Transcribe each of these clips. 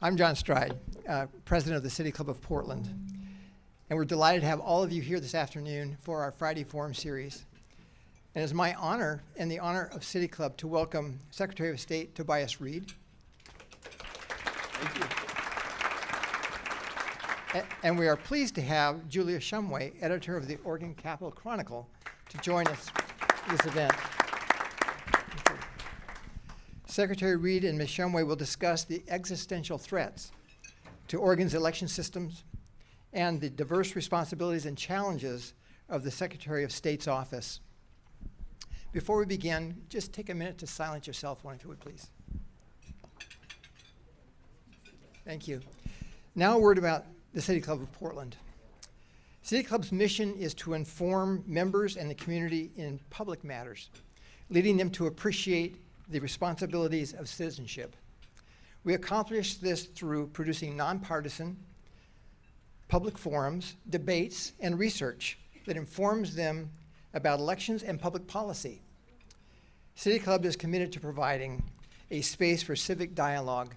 I'm John Stride, president of the City Club of Portland, and we're delighted to have all of you here this afternoon for our Friday Forum series. And it's my honor and the honor of City Club to welcome Secretary of State Tobias Reed. Thank you. And we are pleased to have Julia Shumway, editor of the Oregon Capital Chronicle, to join us for this event. Secretary Reed and Ms. Shumway will discuss the existential threats to Oregon's election systems and the diverse responsibilities and challenges of the Secretary of State's office. Before we begin, just take a minute to silence your cell phone, if you would, please. Thank you. Now a word about the City Club of Portland. City Club's mission is to inform members and the community in public matters, leading them to appreciate the responsibilities of citizenship. We accomplish this through producing nonpartisan public forums, debates, and research that informs them about elections and public policy. City Club is committed to providing a space for civic dialogue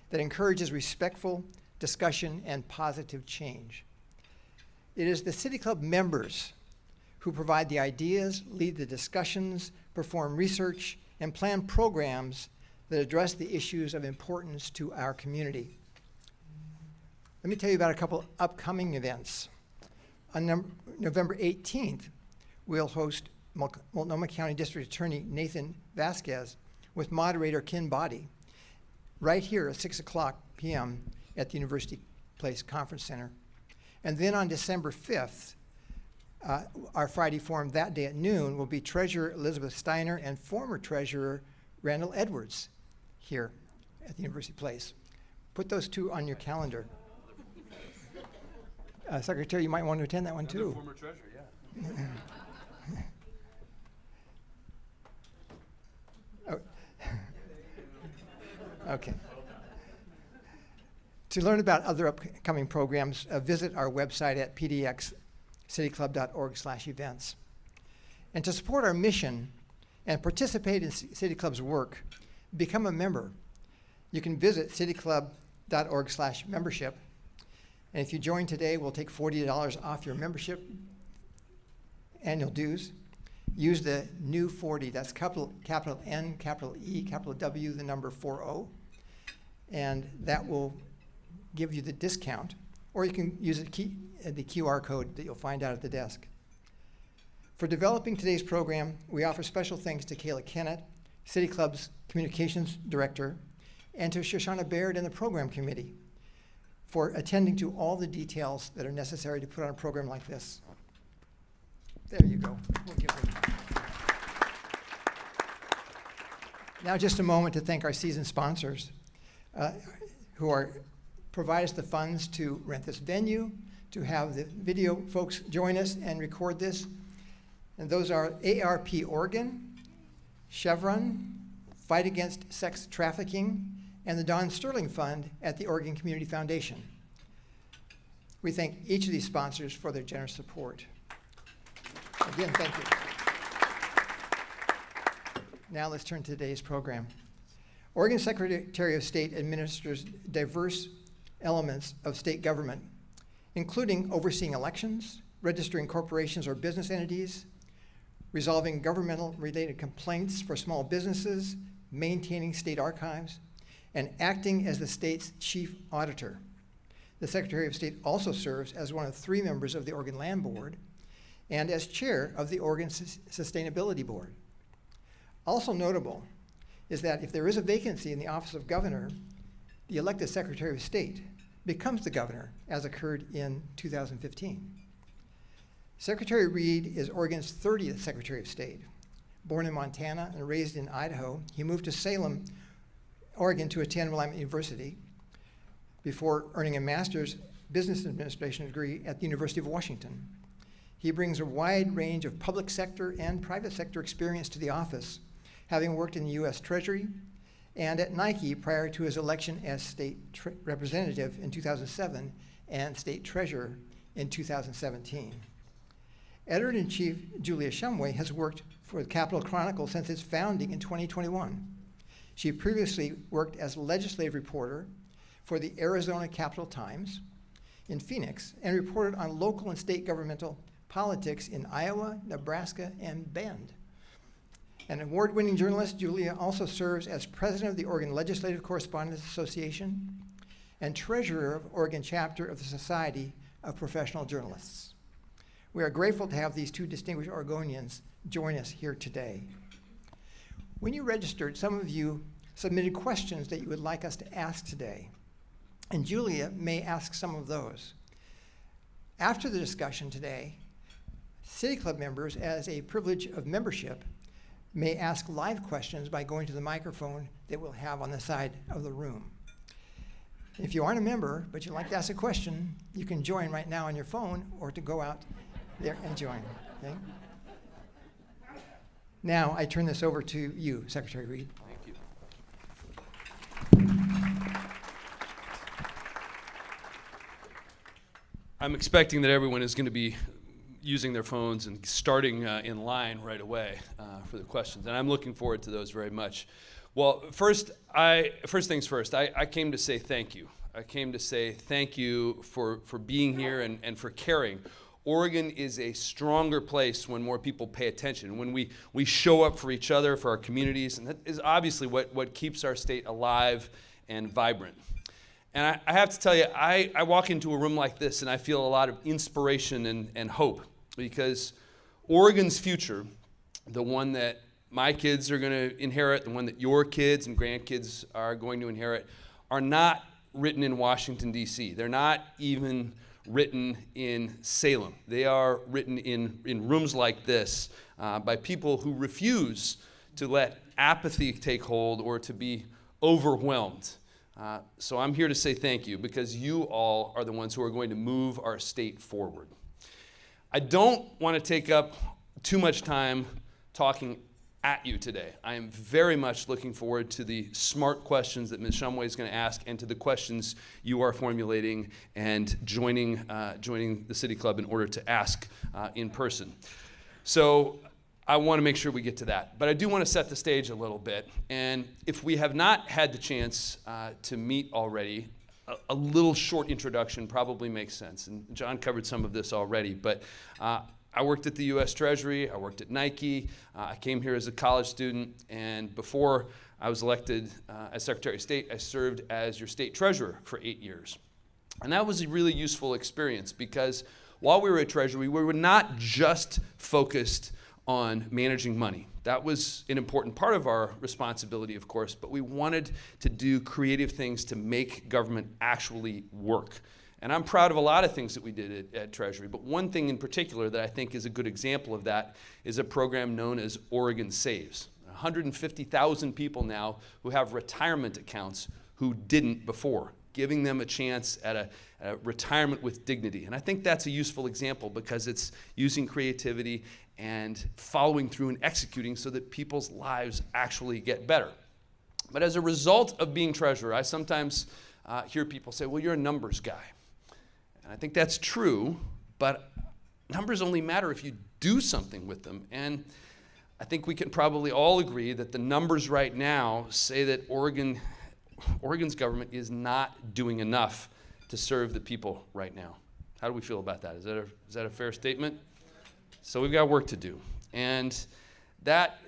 that encourages respectful discussion and positive change. It is the City Club members who provide the ideas, lead the discussions, perform research, and plan programs that address the issues of importance to our community. Let me tell you about a couple upcoming events. On November 18th, we'll host Multnomah County District Attorney Nathan Vasquez with moderator Ken Boddy right here at 6 o'clock p.m. at the University Place Conference Center. And then on December 5th, our Friday Forum that day at noon will be Treasurer Elizabeth Steiner and former Treasurer Randall Edwards here at the University Place. Put those two on your calendar. Secretary, you might want to attend that one too. Former Treasurer, yeah. Oh. Okay. To learn about other upcoming programs, visit our website at pdxcityclub.org/events. And to support our mission and participate in City Club's work, become a member. You can visit cityclub.org/membership. And if you join today, we'll take $40 off your membership annual dues. Use the new 40, that's capital N, capital E, capital W, the number 40, and that will give you the discount. Or you can use the QR code that you'll find out at the desk. For developing today's program, we offer special thanks to Kayla Kennett, City Club's Communications Director, and to Shoshana Baird and the Program Committee for attending to all the details that are necessary to put on a program like this. There you go. We'll give them. Now just a moment to thank our season sponsors who provide us the funds to rent this venue, to have the video folks join us and record this. And those are AARP Oregon, Chevron, Fight Against Sex Trafficking, and the Don Sterling Fund at the Oregon Community Foundation. We thank each of these sponsors for their generous support. Again, thank you. Now let's turn to today's program. Oregon Secretary of State administers diverse elements of state government, including overseeing elections, registering corporations or business entities, resolving governmental-related complaints for small businesses, maintaining state archives, and acting as the state's chief auditor. The Secretary of State also serves as one of 3 members of the Oregon Land Board and as chair of the Oregon Sustainability Board. Also notable is that if there is a vacancy in the office of governor, the elected Secretary of State becomes the governor, as occurred in 2015. Secretary Reed is Oregon's 30th Secretary of State. Born in Montana and raised in Idaho, he moved to Salem, Oregon to attend Willamette University before earning a master's business administration degree at the University of Washington. He brings a wide range of public sector and private sector experience to the office, having worked in the U.S. Treasury and at Nike prior to his election as state representative in 2007 and state treasurer in 2017. Editor-in-Chief Julia Shumway has worked for the Capital Chronicle since its founding in 2021. She previously worked as legislative reporter for the Arizona Capital Times in Phoenix and reported on local and state governmental politics in Iowa, Nebraska, and Bend. An award-winning journalist, Julia also serves as president of the Oregon Legislative Correspondents Association and treasurer of Oregon chapter of the Society of Professional Journalists. We are grateful to have these two distinguished Oregonians join us here today. When you registered, some of you submitted questions that you would like us to ask today, and Julia may ask some of those. After the discussion today, City Club members, as a privilege of membership, may ask live questions by going to the microphone that we'll have on the side of the room. If you aren't a member, but you'd like to ask a question, you can join right now on your phone or to go out there and join. Okay? Now, I turn this over to you, Secretary Reed. Thank you. I'm expecting that everyone is going to be using their phones and starting in line right away for the questions, and I'm looking forward to those very much. Well, first things first, I came to say thank you. I came to say thank you for being here and for caring. Oregon is a stronger place when more people pay attention, when we show up for each other, for our communities, and that is obviously what keeps our state alive and vibrant. And I have to tell you, I walk into a room like this and I feel a lot of inspiration and hope, because Oregon's future, the one that my kids are going to inherit, the one that your kids and grandkids are going to inherit, are not written in Washington, D.C. They're not even written in Salem. They are written in rooms like this by people who refuse to let apathy take hold or to be overwhelmed. So I'm here to say thank you, because you all are the ones who are going to move our state forward. I don't want to take up too much time talking at you today. I am very much looking forward to the smart questions that Ms. Shumway is going to ask, and to the questions you are formulating and joining the City Club in order to ask in person. So I want to make sure we get to that. But I do want to set the stage a little bit. And if we have not had the chance to meet already, a little short introduction probably makes sense. And John covered some of this already. But I worked at the U.S. Treasury. I worked at Nike. I came here as a college student. And before I was elected as Secretary of State, I served as your state treasurer for 8 years. And that was a really useful experience, because while we were at Treasury, we were not just focused on managing money. That was an important part of our responsibility, of course, but we wanted to do creative things to make government actually work. And I'm proud of a lot of things that we did at Treasury, but one thing in particular that I think is a good example of that is a program known as Oregon Saves. 150,000 people now who have retirement accounts who didn't before, giving them a chance at a retirement with dignity. And I think that's a useful example, because it's using creativity and following through and executing so that people's lives actually get better. But as a result of being treasurer, I sometimes hear people say, well, you're a numbers guy. And I think that's true, but numbers only matter if you do something with them. And I think we can probably all agree that the numbers right now say that Oregon's government is not doing enough to serve the people right now. How do we feel about that? Is that a fair statement? So we've got work to do. And that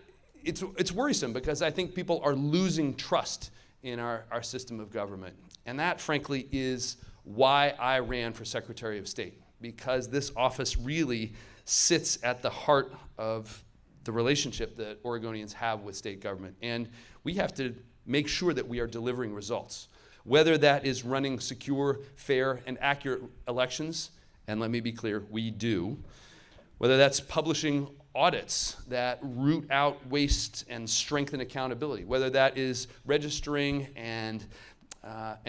it's worrisome, because I think people are losing trust in our system of government. And that, frankly, is why I ran for Secretary of State, because this office really sits at the heart of the relationship that Oregonians have with state government. And we have to make sure that we are delivering results, whether that is running secure, fair, and accurate elections, and let me be clear, we do, whether that's publishing audits that root out waste and strengthen accountability, whether that is registering and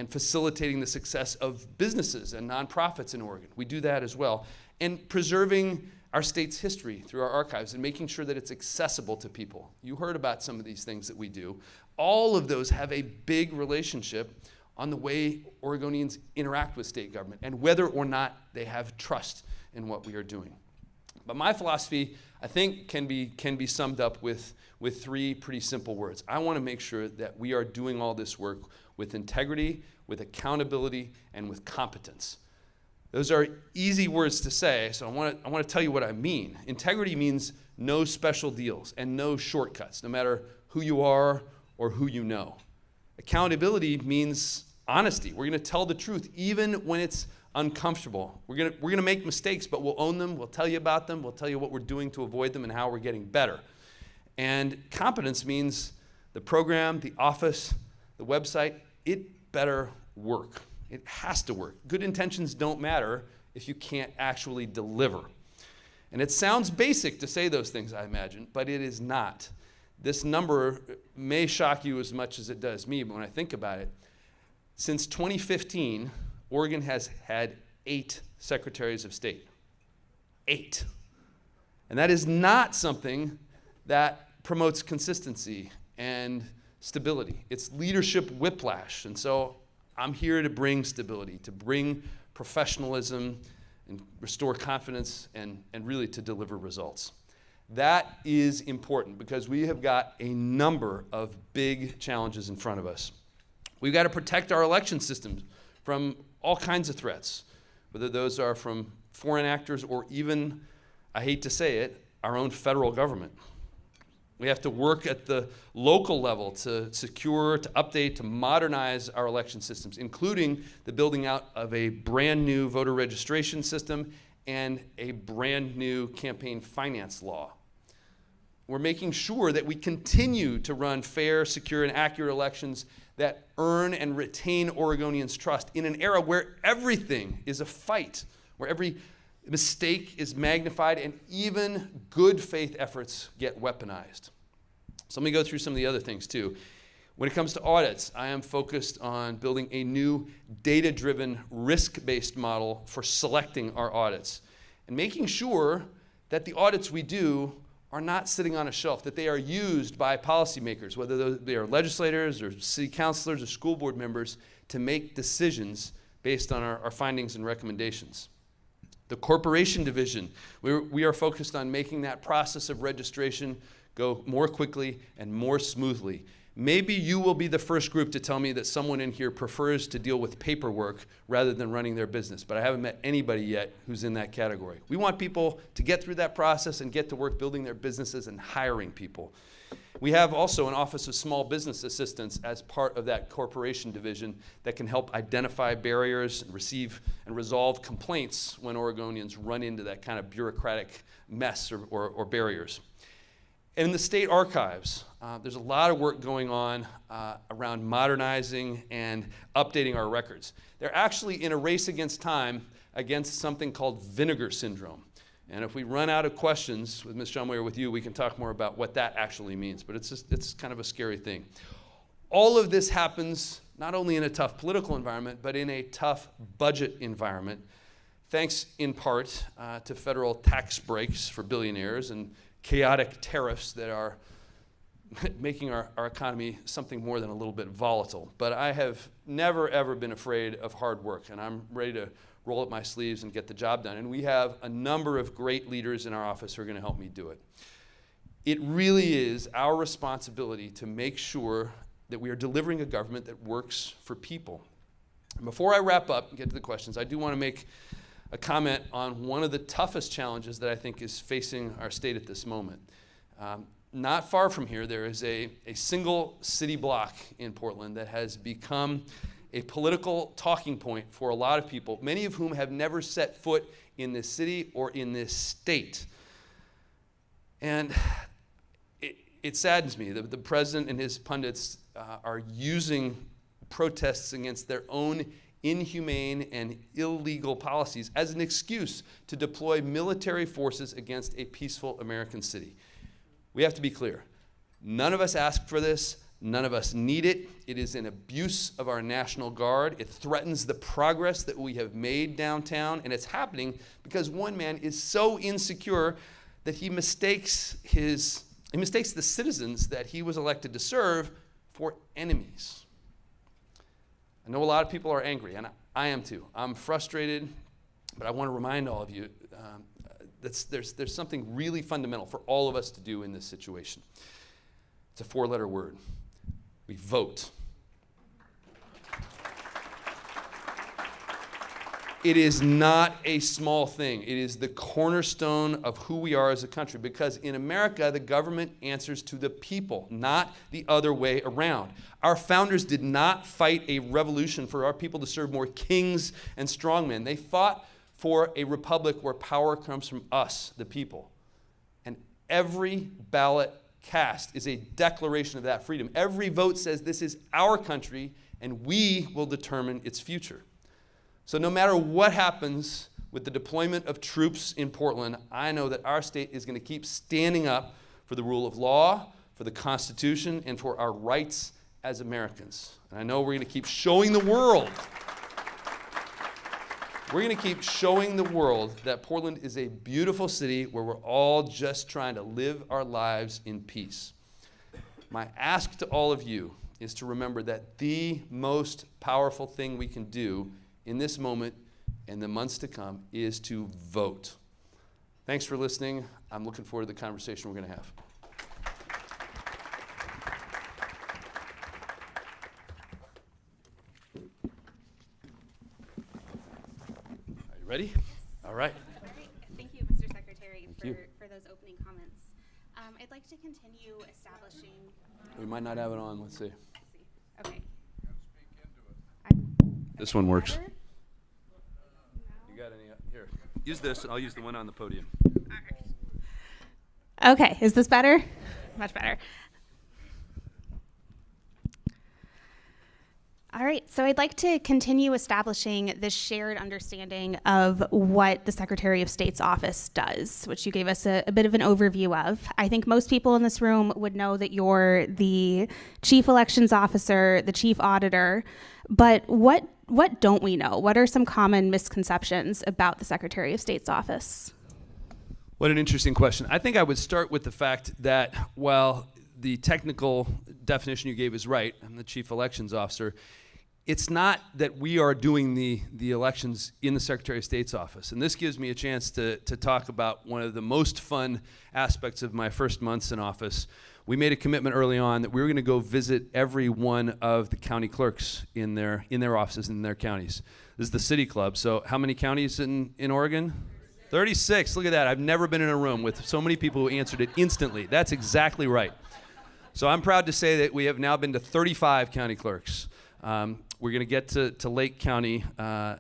facilitating the success of businesses and nonprofits in Oregon. We do that as well. And preserving our state's history through our archives and making sure that it's accessible to people. You heard about some of these things that we do. All of those have a big relationship on the way Oregonians interact with state government and whether or not they have trust in what we are doing. But my philosophy, I think, can be summed up with three pretty simple words. I want to make sure that we are doing all this work with integrity, with accountability, and with competence. Those are easy words to say, so I want to tell you what I mean. Integrity means no special deals and no shortcuts, no matter who you are or who you know. Accountability means honesty. We're going to tell the truth even when it's uncomfortable. We're going to make mistakes, but we'll own them. We'll tell you about them. We'll tell you what we're doing to avoid them and how we're getting better. And competence means the program, the office, the website, it better work. It has to work. Good intentions don't matter if you can't actually deliver. And it sounds basic to say those things, I imagine, but it is not. This number may shock you as much as it does me, but when I think about it, since 2015, Oregon has had 8 secretaries of state. 8. And that is not something that promotes consistency and stability. It's leadership whiplash. And so I'm here to bring stability, to bring professionalism and restore confidence and really to deliver results. That is important because we have got a number of big challenges in front of us. We've got to protect our election systems from all kinds of threats, whether those are from foreign actors or even, I hate to say it, our own federal government. We have to work at the local level to secure, to update, to modernize our election systems, including the building out of a brand new voter registration system and a brand new campaign finance law. We're making sure that we continue to run fair, secure, and accurate elections that earn and retain Oregonians' trust in an era where everything is a fight, where every mistake is magnified and even good faith efforts get weaponized. So let me go through some of the other things too. When it comes to audits, I am focused on building a new data-driven, risk-based model for selecting our audits and making sure that the audits we do are not sitting on a shelf, that they are used by policymakers, whether they are legislators or city councilors or school board members, to make decisions based on our findings and recommendations. The corporation division, we are focused on making that process of registration go more quickly and more smoothly. Maybe you will be the first group to tell me that someone in here prefers to deal with paperwork rather than running their business, but I haven't met anybody yet who's in that category. We want people to get through that process and get to work building their businesses and hiring people. We have also an Office of Small Business Assistance as part of that corporation division that can help identify barriers and receive and resolve complaints when Oregonians run into that kind of bureaucratic mess or barriers. And in the state archives, there's a lot of work going on around modernizing and updating our records. They're actually in a race against time against something called vinegar syndrome. And if we run out of questions with Ms. Shumway or with you, we can talk more about what that actually means. But it's kind of a scary thing. All of this happens not only in a tough political environment, but in a tough budget environment, thanks in part to federal tax breaks for billionaires and chaotic tariffs that are making our economy something more than a little bit volatile. But I have never, ever been afraid of hard work, and I'm ready to roll up my sleeves and get the job done. And we have a number of great leaders in our office who are going to help me do it. It really is our responsibility to make sure that we are delivering a government that works for people. And before I wrap up and get to the questions, I do want to make a comment on one of the toughest challenges that I think is facing our state at this moment. Not far from here, there is a single city block in Portland that has become a political talking point for a lot of people, many of whom have never set foot in this city or in this state. And it saddens me that the president and his pundits are using protests against their own inhumane and illegal policies as an excuse to deploy military forces against a peaceful American city. We have to be clear. None of us asked for this. None of us need it. It is an abuse of our National Guard. It threatens the progress that we have made downtown, and it's happening because one man is so insecure that he mistakes the citizens that he was elected to serve for enemies. I know a lot of people are angry, and I am too. I'm frustrated, but I want to remind all of you that there's something really fundamental for all of us to do in this situation. It's a 4-letter word. We vote. It is not a small thing. It is the cornerstone of who we are as a country, because in America, the government answers to the people, not the other way around. Our founders did not fight a revolution for our people to serve more kings and strongmen. They fought for a republic where power comes from us, the people. And every ballot cast is a declaration of that freedom. Every vote says this is our country, and we will determine its future. So no matter what happens with the deployment of troops in Portland, I know that our state is going to keep standing up for the rule of law, for the Constitution, and for our rights as Americans. And I know we're going to keep showing the world. We're going to keep showing the world that Portland is a beautiful city where we're all just trying to live our lives in peace. My ask to all of you is to remember that the most powerful thing we can do in this moment and the months to come is to vote. Thanks for listening. I'm looking forward to the conversation we're going to have. Are you ready? All right. All right. Thank you, Mr. Secretary, for those opening comments. I'd like to continue establishing. We might not have it on. Let's see. Okay. This one works. Better? You got any? Here. Use this, and I'll use the one on the podium. Okay, is this better? Much better. All right, so I'd like to continue establishing this shared understanding of what the Secretary of State's office does, which you gave us a bit of an overview of. I think most people in this room would know that you're the Chief Elections Officer, the Chief Auditor, but what don't we know? What are some common misconceptions about the Secretary of State's office? What an interesting question. I think I would start with the fact that while the technical definition you gave is right, I'm the Chief Elections Officer, it's not that we are doing the elections in the Secretary of State's office. And this gives me a chance to talk about one of the most fun aspects of my first months in office. We made a commitment early on that we were going to go visit every one of the county clerks in their offices in their counties. This is the City Club. So how many counties in Oregon? 36. Look at that. I've never been in a room with so many people who answered it instantly. That's exactly right. So I'm proud to say that we have now been to 35 county clerks. We're going to get to Lake County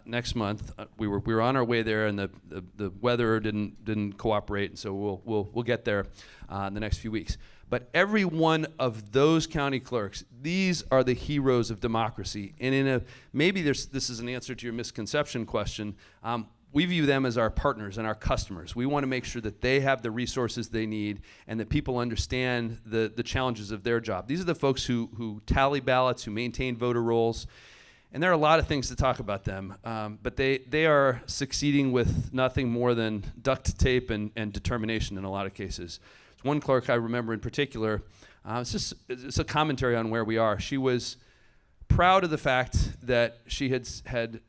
next month. We were on our way there, and the weather didn't cooperate, and so we'll get there in the next few weeks. But every one of those county clerks, these are the heroes of democracy. And maybe this is an answer to your misconception question. We view them as our partners and our customers. We want to make sure that they have the resources they need and that people understand the challenges of their job. These are the folks who tally ballots, who maintain voter rolls. And there are a lot of things to talk about them, but they are succeeding with nothing more than duct tape and determination in a lot of cases. There's one clerk I remember in particular, it's a commentary on where we are. She was proud of the fact that she had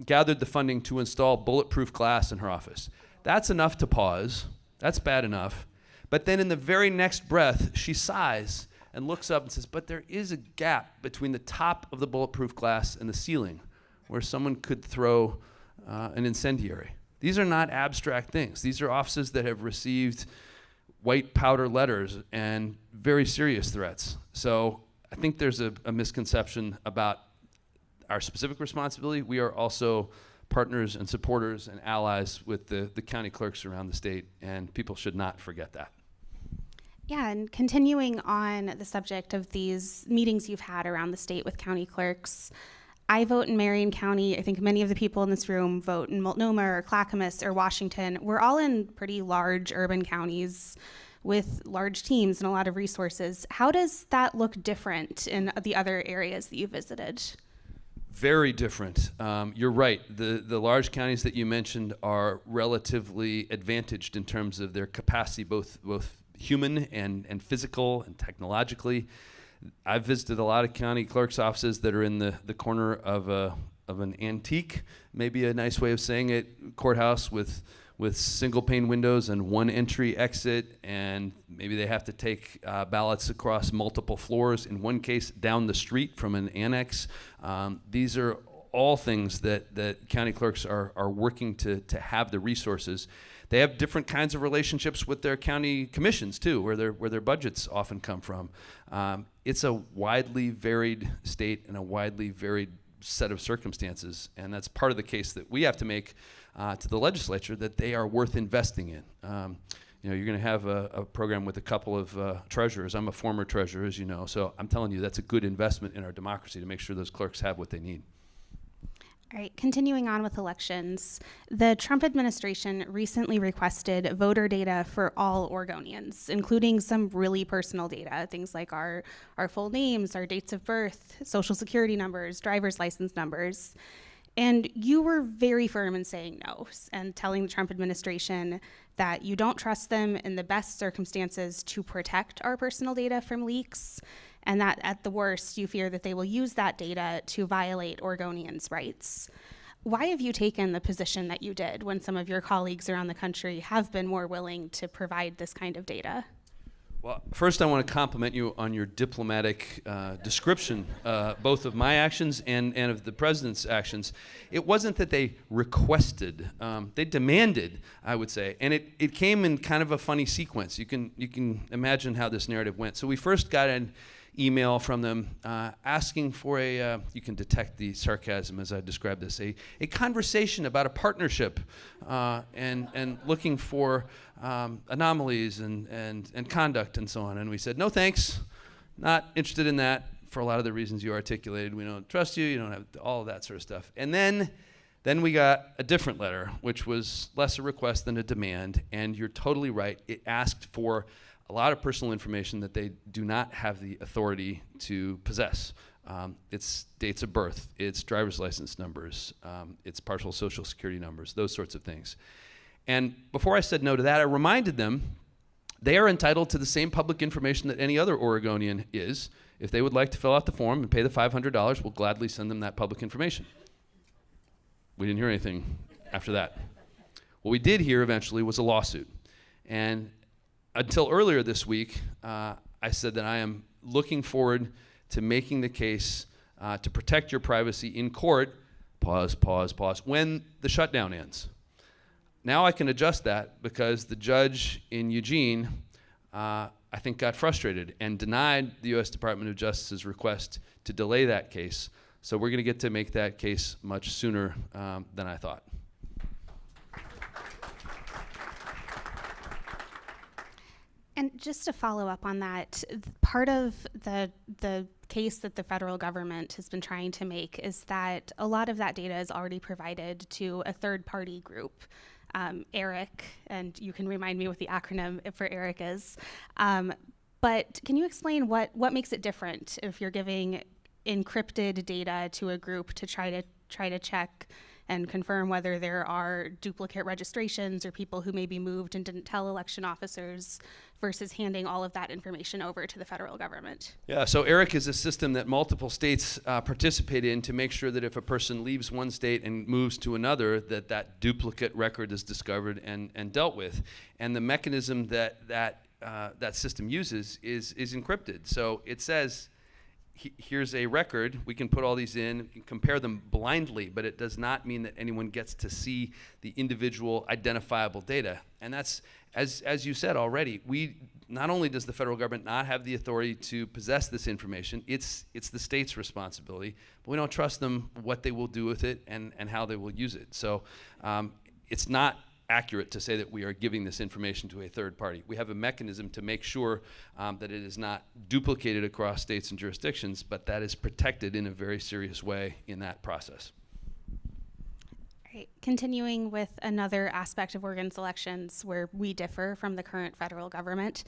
gathered the funding to install bulletproof glass in her office. That's enough to pause. That's bad enough. But then in the very next breath, she sighs and looks up and says, but there is a gap between the top of the bulletproof glass and the ceiling where someone could throw an incendiary. These are not abstract things. These are offices that have received white powder letters and very serious threats. So I think there's a misconception about our specific responsibility. We are also partners and supporters and allies with the county clerks around the state, and people should not forget that. Yeah, and continuing on the subject of these meetings you've had around the state with county clerks, I vote in Marion County. I think many of the people in this room vote in Multnomah or Clackamas or Washington. We're all in pretty large urban counties with large teams and a lot of resources. How does that look different in the other areas that you visited? Very different. You're right. The large counties that you mentioned are relatively advantaged in terms of their capacity, both human and physical and technologically. I've visited a lot of county clerk's offices that are in the corner of an antique, maybe a nice way of saying it, courthouse with single pane windows and one entry exit, and maybe they have to take ballots across multiple floors, in one case down the street from an annex. These are all things that county clerks are working to have the resources. They have different kinds of relationships with their county commissions too, where their budgets often come from. It's a widely varied state and a widely varied set of circumstances, and that's part of the case that we have to make to the legislature that they are worth investing in. You're going to have a program with a couple of treasurers. I'm a former treasurer, as you know, so I'm telling you that's a good investment in our democracy to make sure those clerks have what they need. All right, continuing on with elections, the Trump administration recently requested voter data for all Oregonians, including some really personal data, things like our full names, our dates of birth, social security numbers, driver's license numbers. And you were very firm in saying no and telling the Trump administration that you don't trust them in the best circumstances to protect our personal data from leaks, and that at the worst, you fear that they will use that data to violate Oregonians' rights. Why have you taken the position that you did when some of your colleagues around the country have been more willing to provide this kind of data? Well, first I want to compliment you on your diplomatic description, both of my actions and of the president's actions. It wasn't that they requested, they demanded, I would say, and it came in kind of a funny sequence. You can imagine how this narrative went. So we first got an email from them asking for you can detect the sarcasm as I describe this, a conversation about a partnership and looking for anomalies and conduct and so on. And we said, no thanks, not interested in that for a lot of the reasons you articulated. We don't trust you, you don't have all of that sort of stuff. And then we got a different letter, which was less a request than a demand, and you're totally right. It asked for a lot of personal information that they do not have the authority to possess. It's dates of birth, it's driver's license numbers, it's partial social security numbers, those sorts of things. And before I said no to that, I reminded them they are entitled to the same public information that any other Oregonian is. If they would like to fill out the form and pay the $500, we'll gladly send them that public information. We didn't hear anything after that. What we did hear eventually was a lawsuit. And until earlier this week, I said that I am looking forward to making the case to protect your privacy in court, pause, when the shutdown ends. Now I can adjust that because the judge in Eugene, I think, got frustrated and denied the U.S. Department of Justice's request to delay that case. So we're going to get to make that case much sooner than I thought. And just to follow up on that, part of the case that the federal government has been trying to make is that a lot of that data is already provided to a third-party group, ERIC, and you can remind me what the acronym for ERIC is. But can you explain what makes it different if you're giving encrypted data to a group to try to check and confirm whether there are duplicate registrations or people who maybe moved and didn't tell election officers versus handing all of that information over to the federal government? Yeah, so ERIC is a system that multiple states participate in to make sure that if a person leaves one state and moves to another, that duplicate record is discovered and dealt with. And the mechanism that system uses is encrypted. So it says, here's a record, we can put all these in, compare them blindly, but it does not mean that anyone gets to see the individual identifiable data. And that's, as you said already, not only does the federal government not have the authority to possess this information, it's the state's responsibility, but we don't trust them what they will do with it and how they will use it. So it's not accurate to say that we are giving this information to a third party. We have a mechanism to make sure that it is not duplicated across states and jurisdictions, but that is protected in a very serious way in that process. All right. Continuing with another aspect of Oregon's elections where we differ from the current federal government,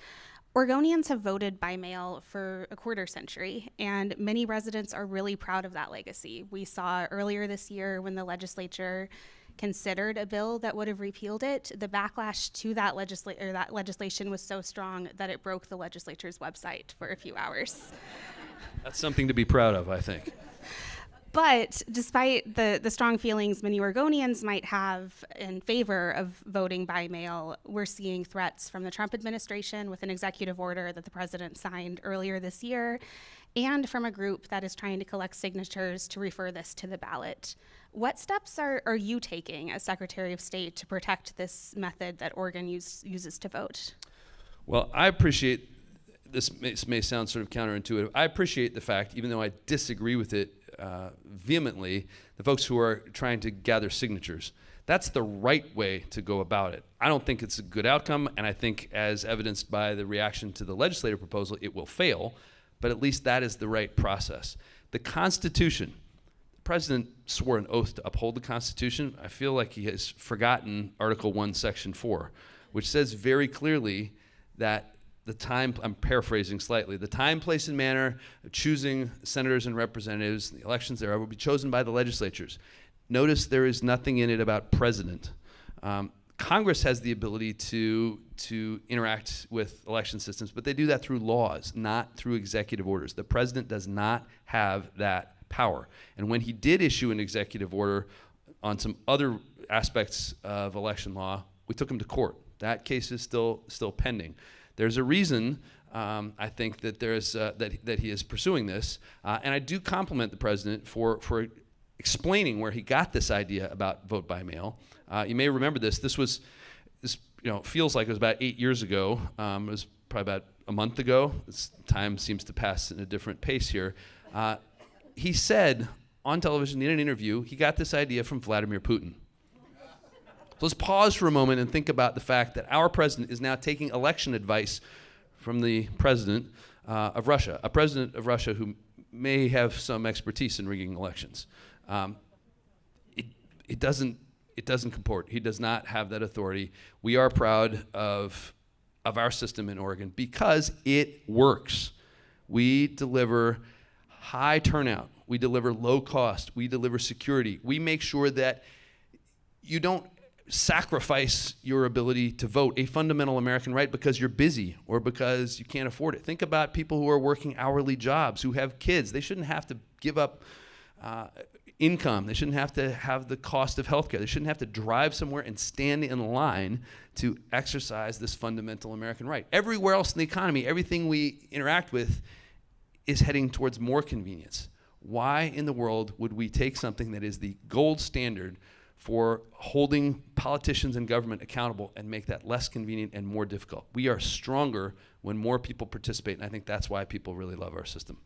Oregonians have voted by mail for a quarter century, and many residents are really proud of that legacy. We saw earlier this year when the legislature considered a bill that would have repealed it, the backlash to that legislation was so strong that it broke the legislature's website for a few hours. That's something to be proud of, I think. But despite the strong feelings many Oregonians might have in favor of voting by mail, we're seeing threats from the Trump administration with an executive order that the president signed earlier this year, and from a group that is trying to collect signatures to refer this to the ballot. What steps are you taking as Secretary of State to protect this method that Oregon uses to vote? Well, I appreciate, this may sound sort of counterintuitive, I appreciate the fact, even though I disagree with it vehemently, the folks who are trying to gather signatures. That's the right way to go about it. I don't think it's a good outcome, and I think, as evidenced by the reaction to the legislative proposal, it will fail, but at least that is the right process. The Constitution, the President swore an oath to uphold the Constitution. I feel like he has forgotten Article 1, Section 4, which says very clearly that the time, I'm paraphrasing slightly, the time, place, and manner of choosing senators and representatives, the elections thereof, will be chosen by the legislatures. Notice there is nothing in it about president. Congress has the ability to interact with election systems, but they do that through laws, not through executive orders. The president does not have that power. And when he did issue an executive order on some other aspects of election law, we took him to court. That case is still pending. There's a reason, I think, that that he is pursuing this, and I do compliment the president for explaining where he got this idea about vote by mail. You may remember this. This feels like it was about 8 years ago. It was probably about a month ago. This time seems to pass in a different pace here. He said on television in an interview, he got this idea from Vladimir Putin. So let's pause for a moment and think about the fact that our president is now taking election advice from the president of Russia, a president of Russia who may have some expertise in rigging elections. It doesn't comport. He does not have that authority. We are proud of our system in Oregon because it works. We deliver high turnout. We deliver low cost. We deliver security. We make sure that you don't sacrifice your ability to vote, a fundamental American right, because you're busy or because you can't afford it. Think about people who are working hourly jobs, who have kids. They shouldn't have to give up income. They shouldn't have to have the cost of healthcare. They shouldn't have to drive somewhere and stand in line to exercise this fundamental American right. Everywhere else in the economy, everything we interact with is heading towards more convenience. Why in the world would we take something that is the gold standard for holding politicians and government accountable and make that less convenient and more difficult? We are stronger when more people participate, and I think that's why people really love our system.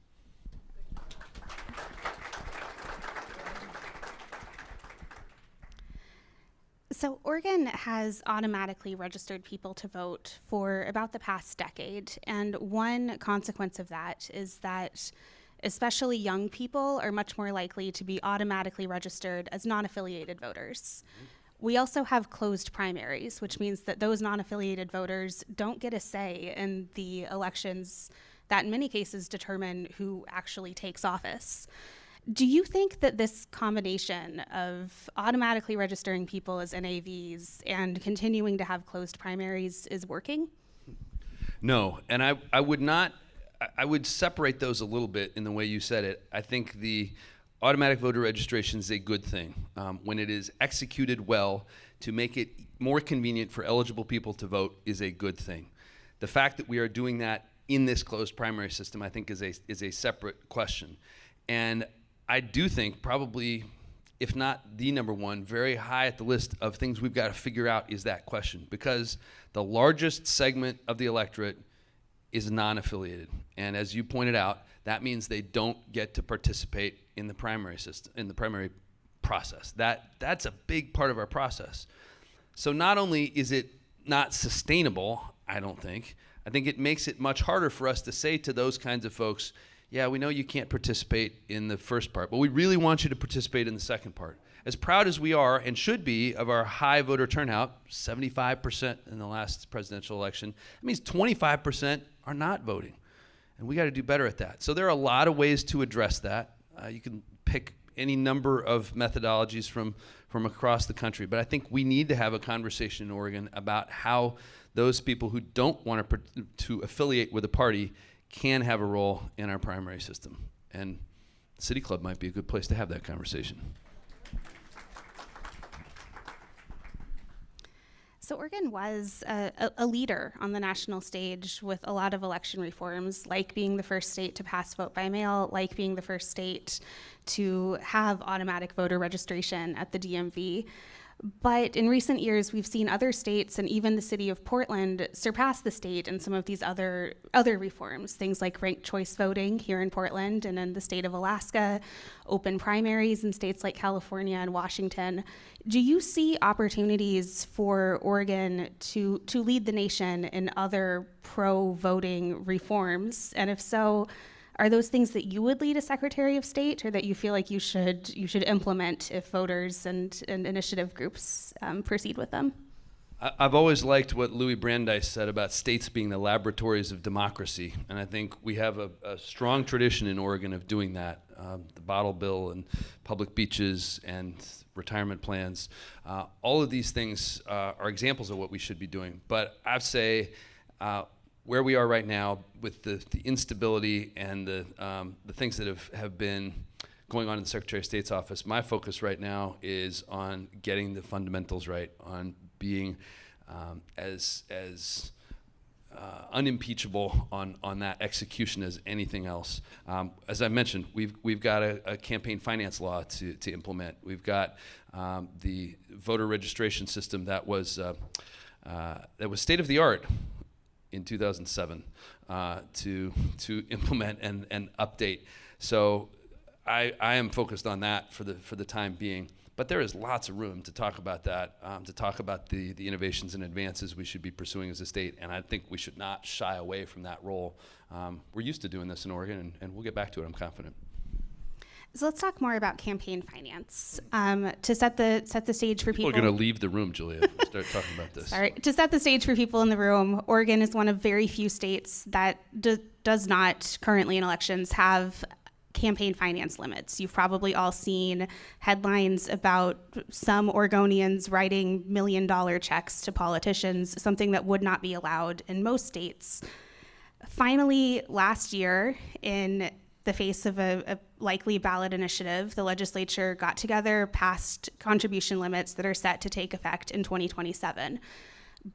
So Oregon has automatically registered people to vote for about the past decade, and one consequence of that is that especially young people are much more likely to be automatically registered as non-affiliated voters. We also have closed primaries, which means that those non-affiliated voters don't get a say in the elections that in many cases determine who actually takes office. Do you think that this combination of automatically registering people as NAVs and continuing to have closed primaries is working? No, and I would separate those a little bit in the way you said it. I think the automatic voter registration is a good thing when it is executed well to make it more convenient for eligible people to vote is a good thing. The fact that we are doing that in this closed primary system, I think, is a separate question. And I do think probably, if not the number one, very high at the list of things we've got to figure out is that question, because the largest segment of the electorate is non-affiliated. And as you pointed out, that means they don't get to participate in the primary system, in the primary process. That's a big part of our process. So not only is it not sustainable, I think it makes it much harder for us to say to those kinds of folks, yeah, we know you can't participate in the first part, but we really want you to participate in the second part. As proud as we are and should be of our high voter turnout, 75% in the last presidential election, that means 25% are not voting. And we got to do better at that. So there are a lot of ways to address that. You can pick any number of methodologies from across the country, but I think we need to have a conversation in Oregon about how those people who don't want to affiliate with a party can have a role in our primary system. And City Club might be a good place to have that conversation. So Oregon was a leader on the national stage with a lot of election reforms, like being the first state to pass vote by mail, like being the first state to have automatic voter registration at the DMV. But in recent years, we've seen other states and even the city of Portland surpass the state in some of these other reforms, things like ranked choice voting here in Portland and in the state of Alaska, open primaries in states like California and Washington. Do you see opportunities for Oregon to lead the nation in other pro-voting reforms? And if so, are those things that you would lead as Secretary of State, or that you feel like you should implement if voters and initiative groups proceed with them? I've always liked what Louis Brandeis said about states being the laboratories of democracy, and I think we have a strong tradition in Oregon of doing that. The bottle bill and public beaches and retirement plans, all of these things are examples of what we should be doing. But I'd say where we are right now with the instability and the things that have been going on in the Secretary of State's office, my focus right now is on getting the fundamentals right, on being as unimpeachable on that execution as anything else. As I mentioned, we've got a campaign finance law to implement. We've got the voter registration system that was state of the art in 2007 to implement and update. So I am focused on that for the time being. But there is lots of room to talk about that, to talk about the innovations and advances we should be pursuing as a state, and I think we should not shy away from that role. We're used to doing this in Oregon, and we'll get back to it, I'm confident. So let's talk more about campaign finance. To set the stage for people. People are going to leave the room, Julia, if we start talking about this. Sorry. To set the stage for people in the room, Oregon is one of very few states that does not currently in elections have campaign finance limits. You've probably all seen headlines about some Oregonians writing $1 million checks to politicians, something that would not be allowed in most states. Finally, last year, in the face of a likely ballot initiative, the legislature got together, passed contribution limits that are set to take effect in 2027.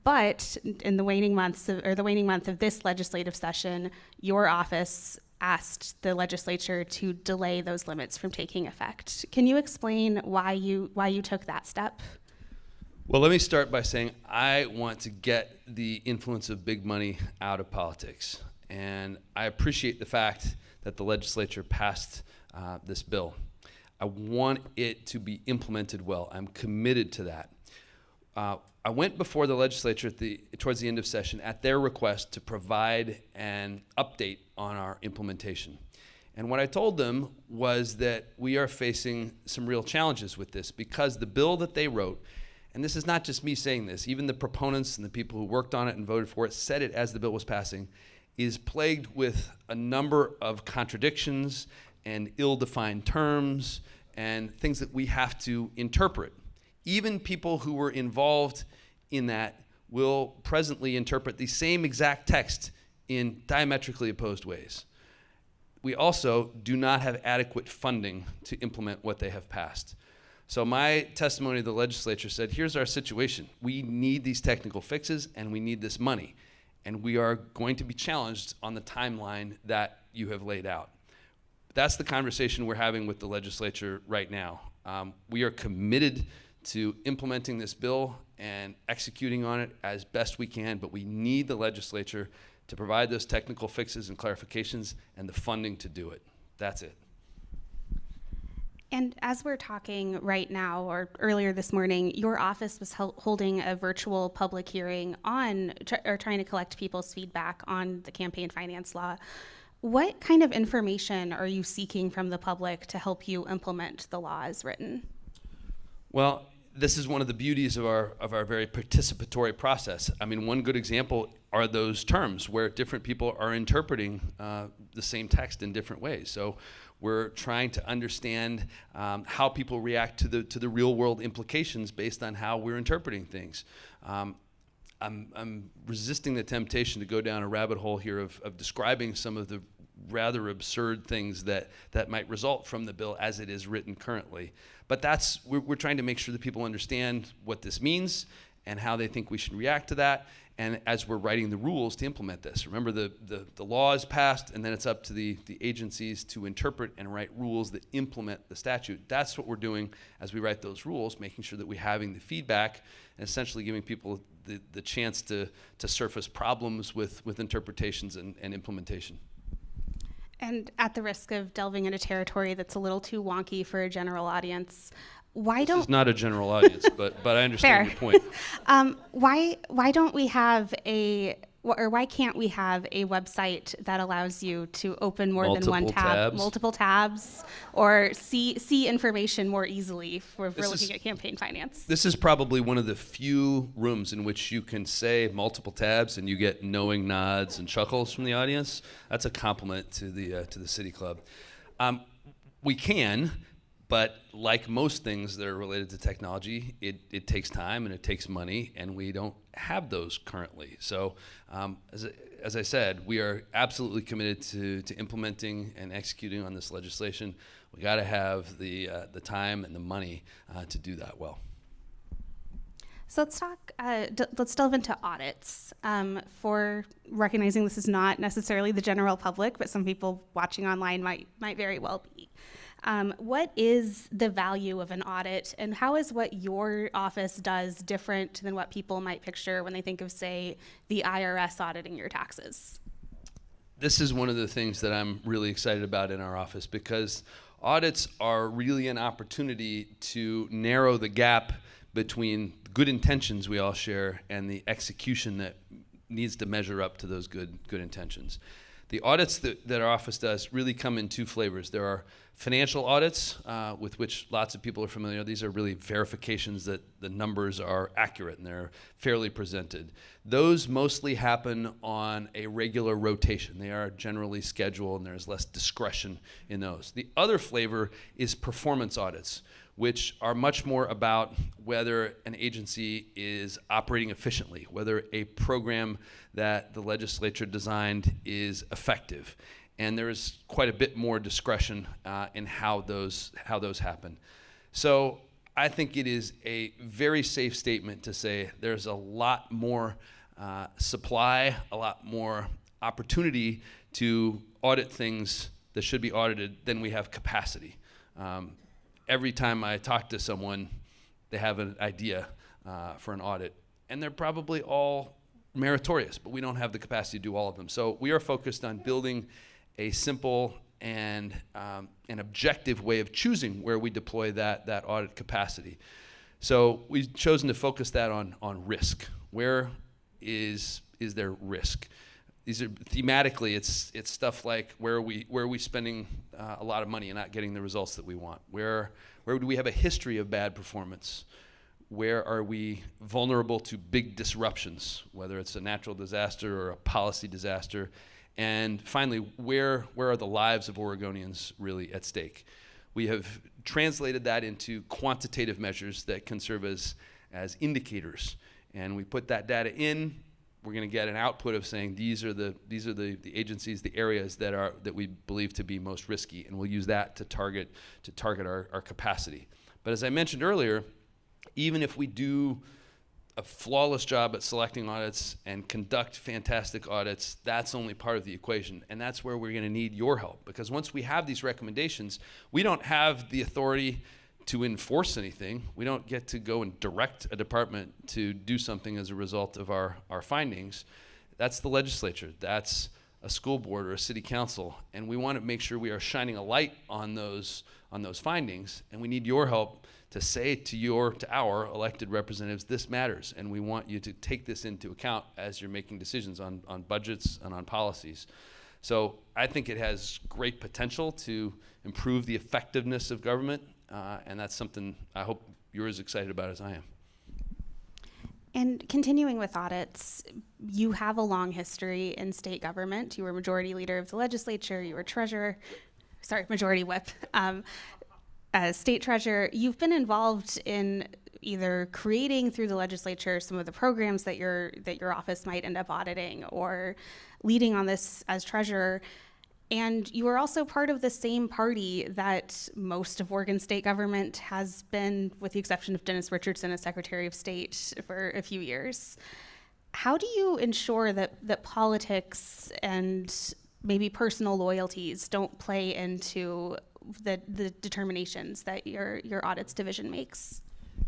But in the waning month of this legislative session, your office asked the legislature to delay those limits from taking effect. Can you explain why you took that step? Well, let me start by saying I want to get the influence of big money out of politics. And I appreciate the fact that the legislature passed this bill. I want it to be implemented well. I'm committed to that. I went before the legislature towards the end of session at their request to provide an update on our implementation. And what I told them was that we are facing some real challenges with this because the bill that they wrote, and this is not just me saying this, even the proponents and the people who worked on it and voted for it said it as the bill was passing, is plagued with a number of contradictions and ill-defined terms and things that we have to interpret. Even people who were involved in that will presently interpret the same exact text in diametrically opposed ways. We also do not have adequate funding to implement what they have passed. So my testimony to the legislature said, here's our situation. We need these technical fixes and we need this money. And we are going to be challenged on the timeline that you have laid out. That's the conversation we're having with the legislature right now. We are committed to implementing this bill and executing on it as best we can, but we need the legislature to provide those technical fixes and clarifications and the funding to do it. That's it. And as we're talking right now, or earlier this morning, your office was holding a virtual public hearing on, or trying to collect people's feedback on the campaign finance law. What kind of information are you seeking from the public to help you implement the law as written? Well, this is one of the beauties of our very participatory process. I mean, one good example are those terms where different people are interpreting the same text in different ways. So we're trying to understand how people react to the real world implications based on how we're interpreting things. I'm resisting the temptation to go down a rabbit hole here of describing some of the rather absurd things that might result from the bill as it is written currently. But we're trying to make sure that people understand what this means and how they think we should react to that, and as we're writing the rules to implement this. Remember, the law is passed, and then it's up to the agencies to interpret and write rules that implement the statute. That's what we're doing as we write those rules, making sure that we're having the feedback and essentially giving people the chance to surface problems with interpretations and implementation. And at the risk of delving into territory that's a little too wonky for a general audience, why This is not a general audience, but I understand your point. why don't we have why can't we have a website that allows you to open more than one tab, multiple tabs, or see information more easily if we're looking at campaign finance? This is probably one of the few rooms in which you can say multiple tabs and you get knowing nods and chuckles from the audience. That's a compliment to the City Club. We can. But like most things that are related to technology, it takes time and it takes money, and we don't have those currently. So as I said, we are absolutely committed to implementing and executing on this legislation. We got to have the time and the money to do that well. So let's talk. Let's delve into audits. For recognizing this is not necessarily the general public, but some people watching online might very well be. What is the value of an audit, and how is what your office does different than what people might picture when they think of, say, the IRS auditing your taxes? This is one of the things that I'm really excited about in our office, because audits are really an opportunity to narrow the gap between good intentions we all share and the execution that needs to measure up to those good intentions. The audits that our office does really come in two flavors. There are financial audits, with which lots of people are familiar. These are really verifications that the numbers are accurate and they're fairly presented. Those mostly happen on a regular rotation. They are generally scheduled and there's less discretion in those. The other flavor is performance audits, which are much more about whether an agency is operating efficiently, whether a program that the legislature designed is effective. And there is quite a bit more discretion in how those happen. So I think it is a very safe statement to say there's a lot more supply, a lot more opportunity to audit things that should be audited than we have capacity. Every time I talk to someone, they have an idea for an audit, and they're probably all meritorious, but we don't have the capacity to do all of them. So we are focused on building a simple and an objective way of choosing where we deploy that audit capacity. So we've chosen to focus that on risk. Where is there risk? These are thematically, it's stuff like where are we spending a lot of money and not getting the results that we want? Where do we have a history of bad performance? Where are we vulnerable to big disruptions, whether it's a natural disaster or a policy disaster? And finally, where are the lives of Oregonians really at stake? We have translated that into quantitative measures that can serve as indicators. And we put that data in. We're going to get an output of saying these are the agencies, the areas that we believe to be most risky, and we'll use that to target our capacity. But as I mentioned earlier, even if we do a flawless job at selecting audits and conduct fantastic audits, that's only part of the equation. And that's where we're going to need your help. Because once we have these recommendations, we don't have the authority to enforce anything. We don't get to go and direct a department to do something as a result of our findings. That's the legislature. That's a school board or a city council. And we want to make sure we are shining a light on those findings. And we need your help to say to our elected representatives, this matters, and we want you to take this into account as you're making decisions on budgets and on policies. So I think it has great potential to improve the effectiveness of government, and that's something I hope you're as excited about as I am. And continuing with audits, you have a long history in state government. You were majority leader of the legislature, you were majority whip. As state treasurer, you've been involved in either creating through the legislature some of the programs that your office might end up auditing, or leading on this as treasurer. And you are also part of the same party that most of Oregon state government has been, with the exception of Dennis Richardson as Secretary of State for a few years. How do you ensure that politics and maybe personal loyalties don't play into the determinations that your audits division makes?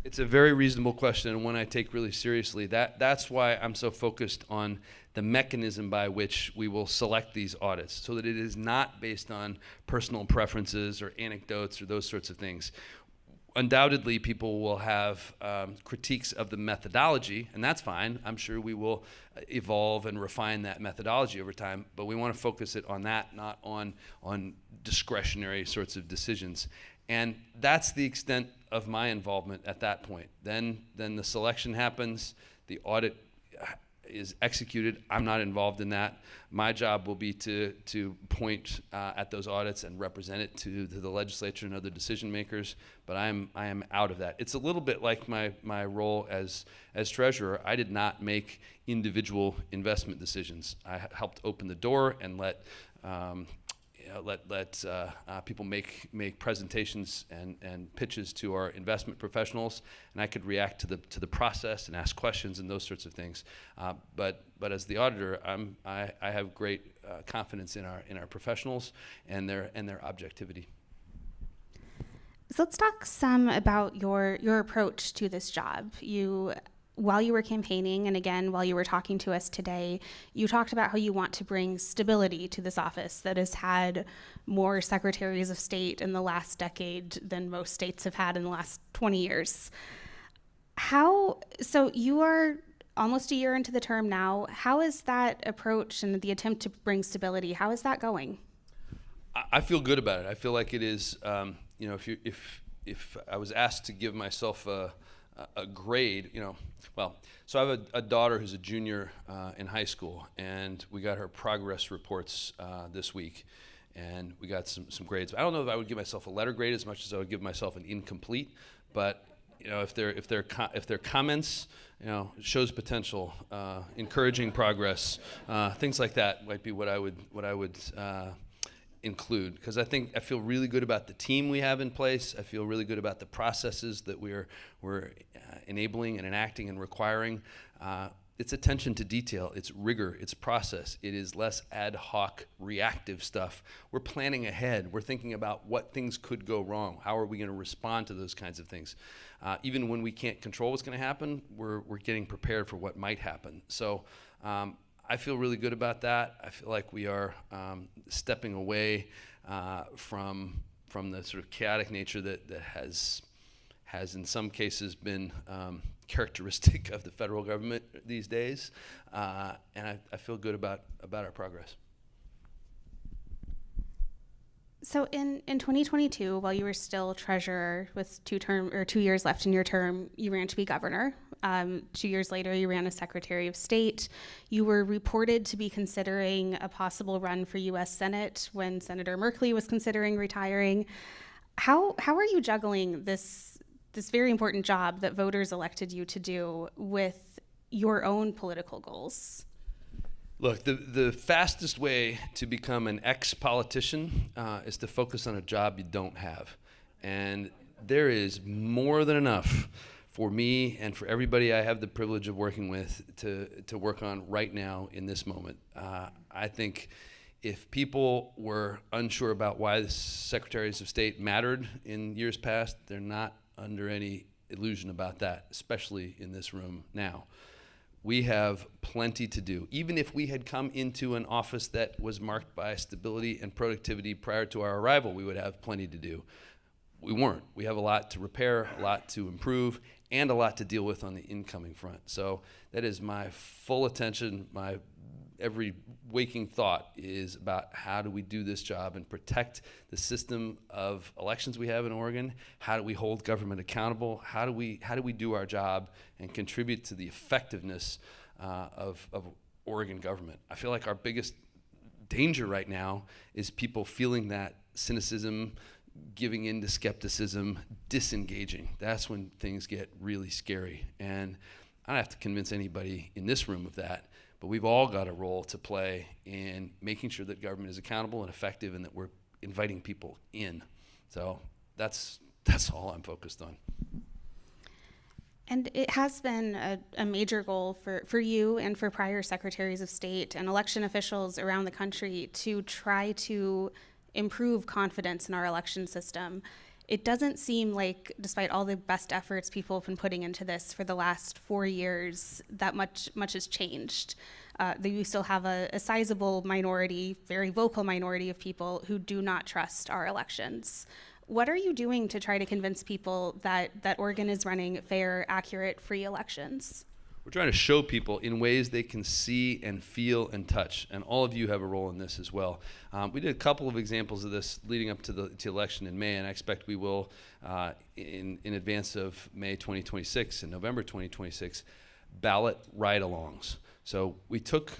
It's a very reasonable question, and one I take really seriously. That's why I'm so focused on the mechanism by which we will select these audits, so that it is not based on personal preferences or anecdotes or those sorts of things. Undoubtedly, people will have critiques of the methodology, and that's fine. I'm sure we will evolve and refine that methodology over time, but we want to focus it on that, not on discretionary sorts of decisions. And that's the extent of my involvement at that point. Then the selection happens, the audit is executed. I'm not involved in that. My job will be to point at those audits and represent it to the legislature and other decision makers, but I am out of that. It's a little bit like my role as treasurer. I did not make individual investment decisions. I helped open the door and let people make presentations and pitches to our investment professionals, and I could react to the process and ask questions and those sorts of things. But as the auditor, I have great confidence in our professionals and their objectivity. So let's talk some about your approach to this job. While you were campaigning, and again, while you were talking to us today, you talked about how you want to bring stability to this office that has had more secretaries of state in the last decade than most states have had in the last 20 years. So you are almost a year into the term now. How is that approach and the attempt to bring stability, how is that going? I feel good about it. I feel like it is, if I was asked to give myself a grade, so I have a daughter who's a junior in high school, and we got her progress reports this week, and we got some grades. I don't know if I would give myself a letter grade as much as I would give myself an incomplete, but if their comments, shows potential, encouraging progress, things like that might be what I would include, because I feel really good about the team we have in place. I feel really good about the processes that we're enabling and enacting and requiring. It's attention to detail, it's rigor, it's process. It is less ad hoc reactive stuff. We're planning ahead. We're thinking about what things could go wrong. How are we going to respond to those kinds of things? Even when we can't control what's going to happen, we're getting prepared for what might happen. So I feel really good about that. I feel like we are stepping away from the sort of chaotic nature that has in some cases been characteristic of the federal government these days, and I feel good about our progress. So in 2022, while you were still treasurer with 2 years left in your term, you ran to be governor. 2 years later, you ran as Secretary of State. You were reported to be considering a possible run for U.S. Senate when Senator Merkley was considering retiring. How are you juggling this very important job that voters elected you to do with your own political goals? Look, the fastest way to become an ex-politician is to focus on a job you don't have. And there is more than enough for me and for everybody I have the privilege of working with to work on right now in this moment. I think if people were unsure about why the secretaries of state mattered in years past, they're not under any illusion about that, especially in this room now. We have plenty to do. Even if we had come into an office that was marked by stability and productivity prior to our arrival, we would have plenty to do. We weren't. We have a lot to repair, a lot to improve, and a lot to deal with on the incoming front. So that is my full attention. My every waking thought is about how do we do this job and protect the system of elections we have in Oregon? How do we hold government accountable? How do we do our job and contribute to the effectiveness of Oregon government? I feel like our biggest danger right now is people feeling that cynicism, giving in to skepticism, disengaging. That's when things get really scary. And I don't have to convince anybody in this room of that. but we've all got a role to play in making sure that government is accountable and effective and that we're inviting people in. So that's all I'm focused on. And it has been a major goal for you and for prior secretaries of state and election officials around the country to try to improve confidence in our election system. It doesn't seem like, despite all the best efforts people have been putting into this for the last 4 years, that much has changed. We still have a sizable minority, very vocal minority of people who do not trust our elections. What are you doing to try to convince people that Oregon is running fair, accurate, free elections? We're trying to show people in ways they can see and feel and touch, and all of you have a role in this as well. We did a couple of examples of this leading up to the election in May, and I expect we will, in advance of May 2026 and November 2026, ballot ride-alongs. So we took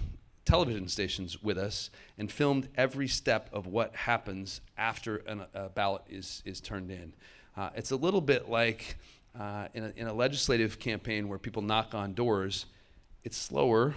television stations with us and filmed every step of what happens after a ballot is turned in. It's a little bit like in a legislative campaign where people knock on doors. It's slower,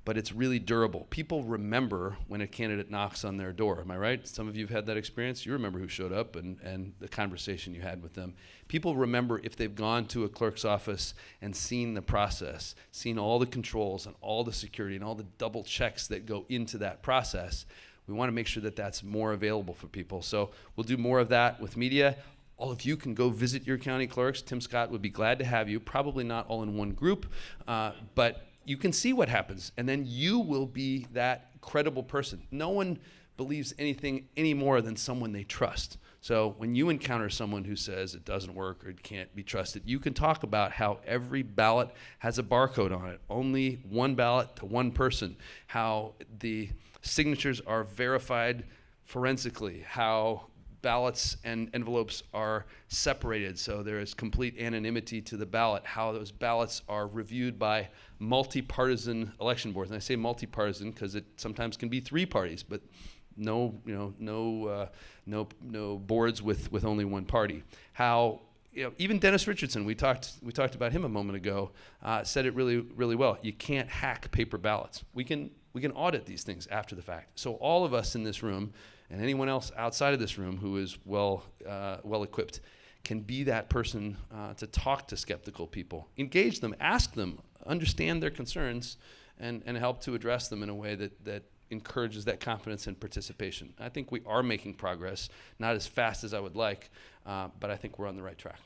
but it's really durable. People remember when a candidate knocks on their door. Am I right? Some of you have had that experience. You remember who showed up and the conversation you had with them. People remember if they've gone to a clerk's office and seen the process, seen all the controls and all the security and all the double checks that go into that process. We want to make sure that that's more available for people. So we'll do more of that with media. All of you can go visit your county clerks. Tim Scott would be glad to have you, probably not all in one group, but you can see what happens, and then you will be that credible person. No one believes anything any more than someone they trust. So when you encounter someone who says it doesn't work or it can't be trusted, you can talk about how every ballot has a barcode on it, only one ballot to one person, how the signatures are verified forensically, how ballots and envelopes are separated so there is complete anonymity to the ballot, how those ballots are reviewed by multi-partisan election boards. And I say multi-partisan because it sometimes can be 3 parties, but no boards with only one party. How even Dennis Richardson, we talked about him a moment ago, said it really well. You can't hack paper ballots. We can audit these things after the fact. So all of us in this room and anyone else outside of this room who is well equipped can be that person to talk to skeptical people, engage them, ask them, understand their concerns, and help to address them in a way that encourages that confidence and participation. I think we are making progress, not as fast as I would like, but I think we're on the right track.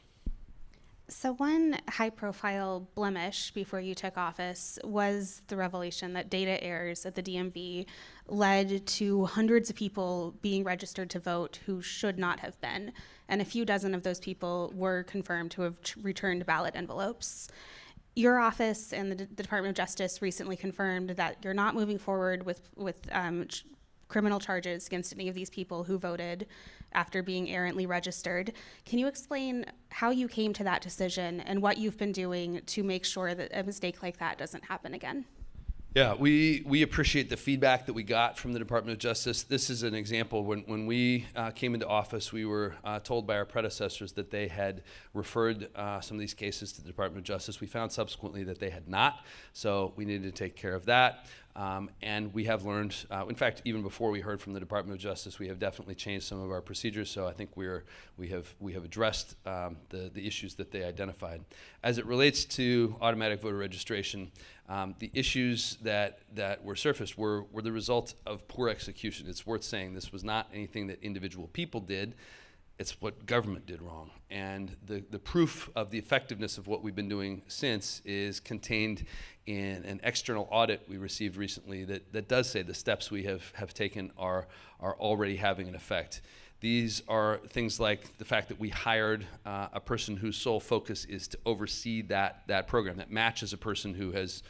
So one high-profile blemish before you took office was the revelation that data errors at the DMV led to hundreds of people being registered to vote who should not have been, and a few dozen of those people were confirmed to have returned ballot envelopes. Your office and the Department of Justice recently confirmed that you're not moving forward with criminal charges against any of these people who voted after being errantly registered. Can you explain how you came to that decision and what you've been doing to make sure that a mistake like that doesn't happen again? Yeah, we appreciate the feedback that we got from the Department of Justice. This is an example. When we came into office, we were told by our predecessors that they had referred some of these cases to the Department of Justice. We found subsequently that they had not, so we needed to take care of that. And we have learned, in fact, even before we heard from the Department of Justice, we have definitely changed some of our procedures. So I think we have addressed the issues that they identified. As it relates to automatic voter registration, the issues that were surfaced were the result of poor execution. It's worth saying this was not anything that individual people did. It's what government did wrong. And the proof of the effectiveness of what we've been doing since is contained in an external audit we received recently that does say the steps we have taken are already having an effect. These are things like the fact that we hired a person whose sole focus is to oversee that program, that matches a person who has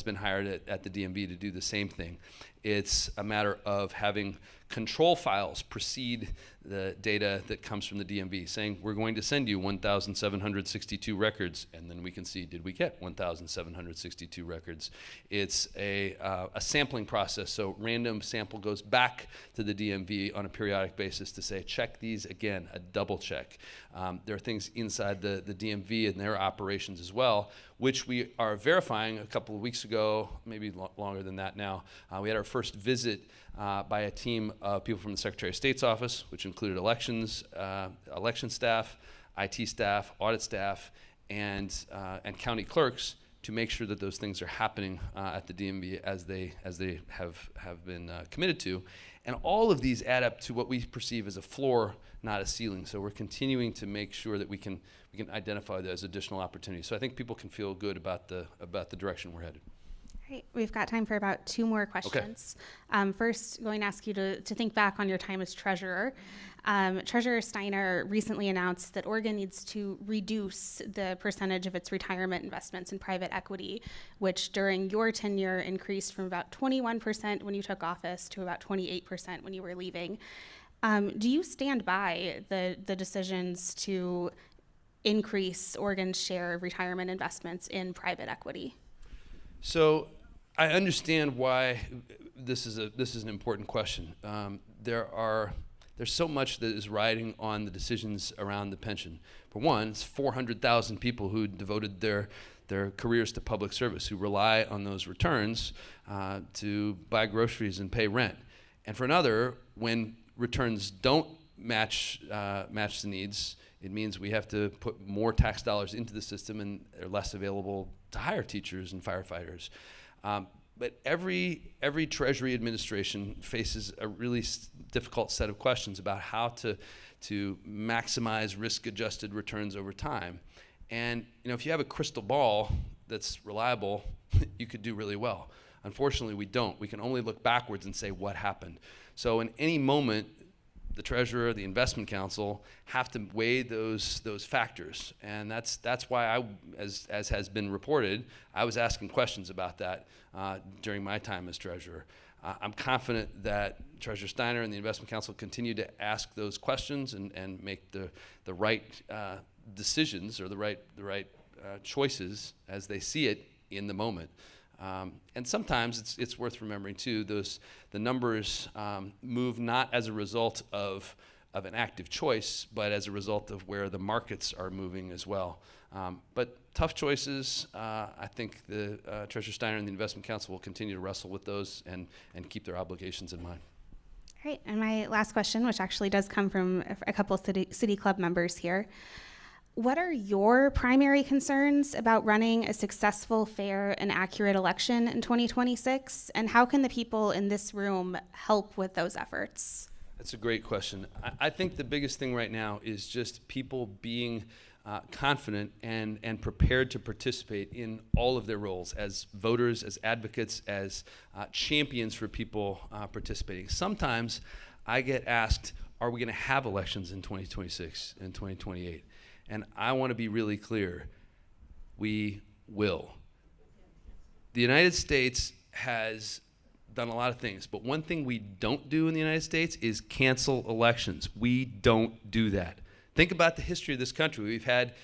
been hired at the DMV to do the same thing. It's a matter of having control files precede the data that comes from the DMV, saying we're going to send you 1,762 records, and then we can see, did we get 1,762 records? It's a sampling process, so random sample goes back to the DMV on a periodic basis to say, check these again, a double check. There are things inside the DMV and their operations as well, which we are verifying a couple of weeks ago, maybe longer than that now. We had our first visit by a team of people from the Secretary of State's office, which included elections, election staff, IT staff, audit staff, and county clerks, to make sure that those things are happening at the DMV as they have been committed to. And all of these add up to what we perceive as a floor, not a ceiling. So we're continuing to make sure that we can identify those additional opportunities. So I think people can feel good about the direction we're headed. Great. We've got time for about 2 more questions. First, going to ask you to think back on your time as treasurer. Treasurer Steiner recently announced that Oregon needs to reduce the percentage of its retirement investments in private equity, which during your tenure increased from about 21% when you took office to about 28% when you were leaving. Do you stand by the decisions to increase Oregon's share of retirement investments in private equity? So I understand why this is an important question. There's so much that is riding on the decisions around the pension. For one, it's 400,000 people who devoted their careers to public service, who rely on those returns to buy groceries and pay rent. And for another, when returns don't match the needs, it means we have to put more tax dollars into the system, and they're less available to hire teachers and firefighters. But every Treasury administration faces a really difficult set of questions about how to maximize risk-adjusted returns over time. And if you have a crystal ball that's reliable, you could do really well. Unfortunately, we don't. We can only look backwards and say what happened. So in any moment, the treasurer, the investment council have to weigh those factors, and that's why as has been reported, I was asking questions about that during my time as treasurer. I'm confident that Treasurer Steiner and the investment council continue to ask those questions and make the right decisions or the right choices as they see it in the moment. And sometimes it's worth remembering too, the numbers move not as a result of an active choice, but as a result of where the markets are moving as well. But tough choices, I think the Treasurer Steiner and the Investment Council will continue to wrestle with those and keep their obligations in mind. All right, and my last question, which actually does come from a couple of City Club members here. What are your primary concerns about running a successful, fair, and accurate election in 2026? And how can the people in this room help with those efforts? That's a great question. I think the biggest thing right now is just people being confident and prepared to participate in all of their roles as voters, as advocates, as champions for people participating. Sometimes I get asked, are we going to have elections in 2026 and 2028? And I want to be really clear, we will. The United States has done a lot of things, but one thing we don't do in the United States is cancel elections. We don't do that. Think about the history of this country. We've had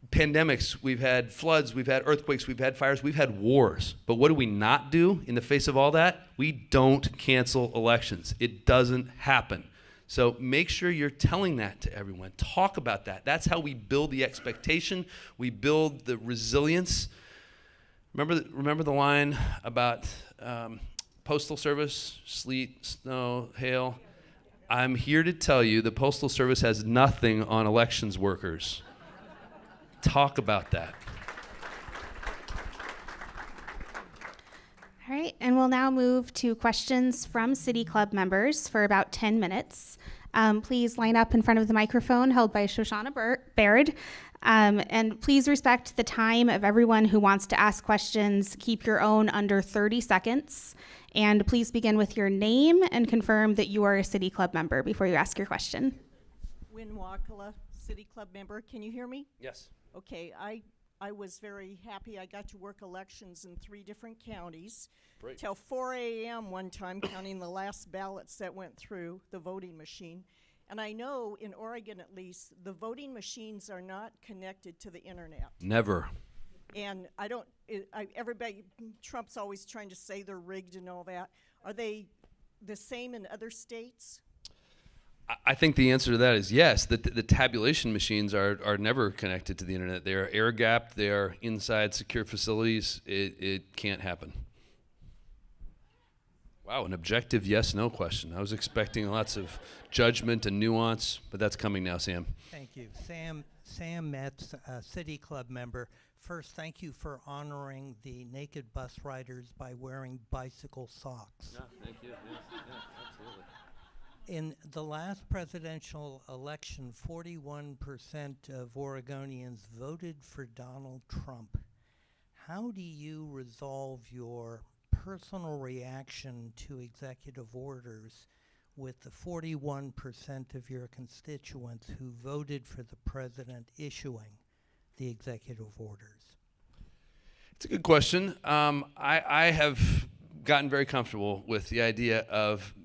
pandemics, we've had floods, we've had earthquakes, we've had fires, we've had wars. But what do we not do in the face of all that? We don't cancel elections. It doesn't happen. So make sure you're telling that to everyone. Talk about that. That's how we build the expectation. We build the resilience. Remember the line about Postal Service, sleet, snow, hail? I'm here to tell you the Postal Service has nothing on elections workers. Talk about that. All right, and we'll now move to questions from City Club members for about 10 minutes. Please line up in front of the microphone held by Shoshana Baird. And please respect the time of everyone who wants to ask questions. Keep your own under 30 seconds. And please begin with your name and confirm that you are a City Club member before you ask your question. Win Wakala, City Club member. Can you hear me? Yes. Okay, I was very happy. I got to work elections in 3 different counties. Great. Till 4 a.m. one time, counting the last ballots that went through the voting machine. And I know in Oregon, at least, the voting machines are not connected to the internet. Never. And everybody, Trump's always trying to say they're rigged and all that. Are they the same in other states? I think the answer to that is yes. The tabulation machines are never connected to the internet. They are air-gapped. They are inside secure facilities. It can't happen. Wow, an objective yes/no question. I was expecting lots of judgment and nuance, but that's coming now, Sam. Thank you. Sam Metz, City Club member. First, thank you for honoring the naked bus riders by wearing bicycle socks. Yeah, thank you. Yes, absolutely. In the last presidential election, 41% of Oregonians voted for Donald Trump. How do you resolve your personal reaction to executive orders with the 41% of your constituents who voted for the president issuing the executive orders? It's a good question. I have gotten very comfortable with the idea of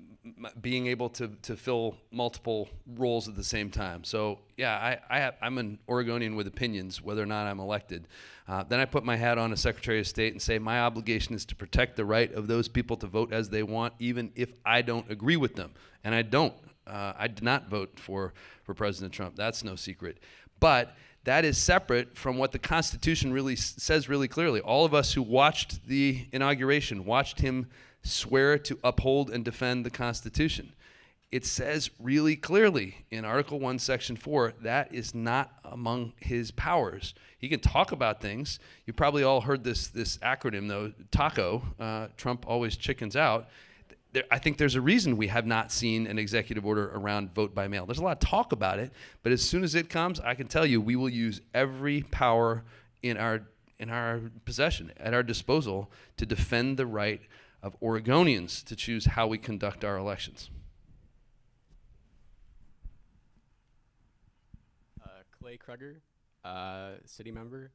being able to fill multiple roles at the same time. So yeah, I'm an Oregonian with opinions, whether or not I'm elected. Then I put my hat on as Secretary of State and say my obligation is to protect the right of those people to vote as they want, even if I don't agree with them. And I don't. I did not vote for President Trump. That's no secret. But that is separate from what the Constitution really says really clearly. All of us who watched the inauguration watched him swear to uphold and defend the Constitution. It says really clearly in Article 1, Section 4, that is not among his powers. He can talk about things. You probably all heard this acronym, though, TACO, Trump always chickens out. I think there's a reason we have not seen an executive order around vote by mail. There's a lot of talk about it, but as soon as it comes, I can tell you we will use every power in our possession, at our disposal, to defend the right of Oregonians to choose how we conduct our elections. Clay Kruger, city member.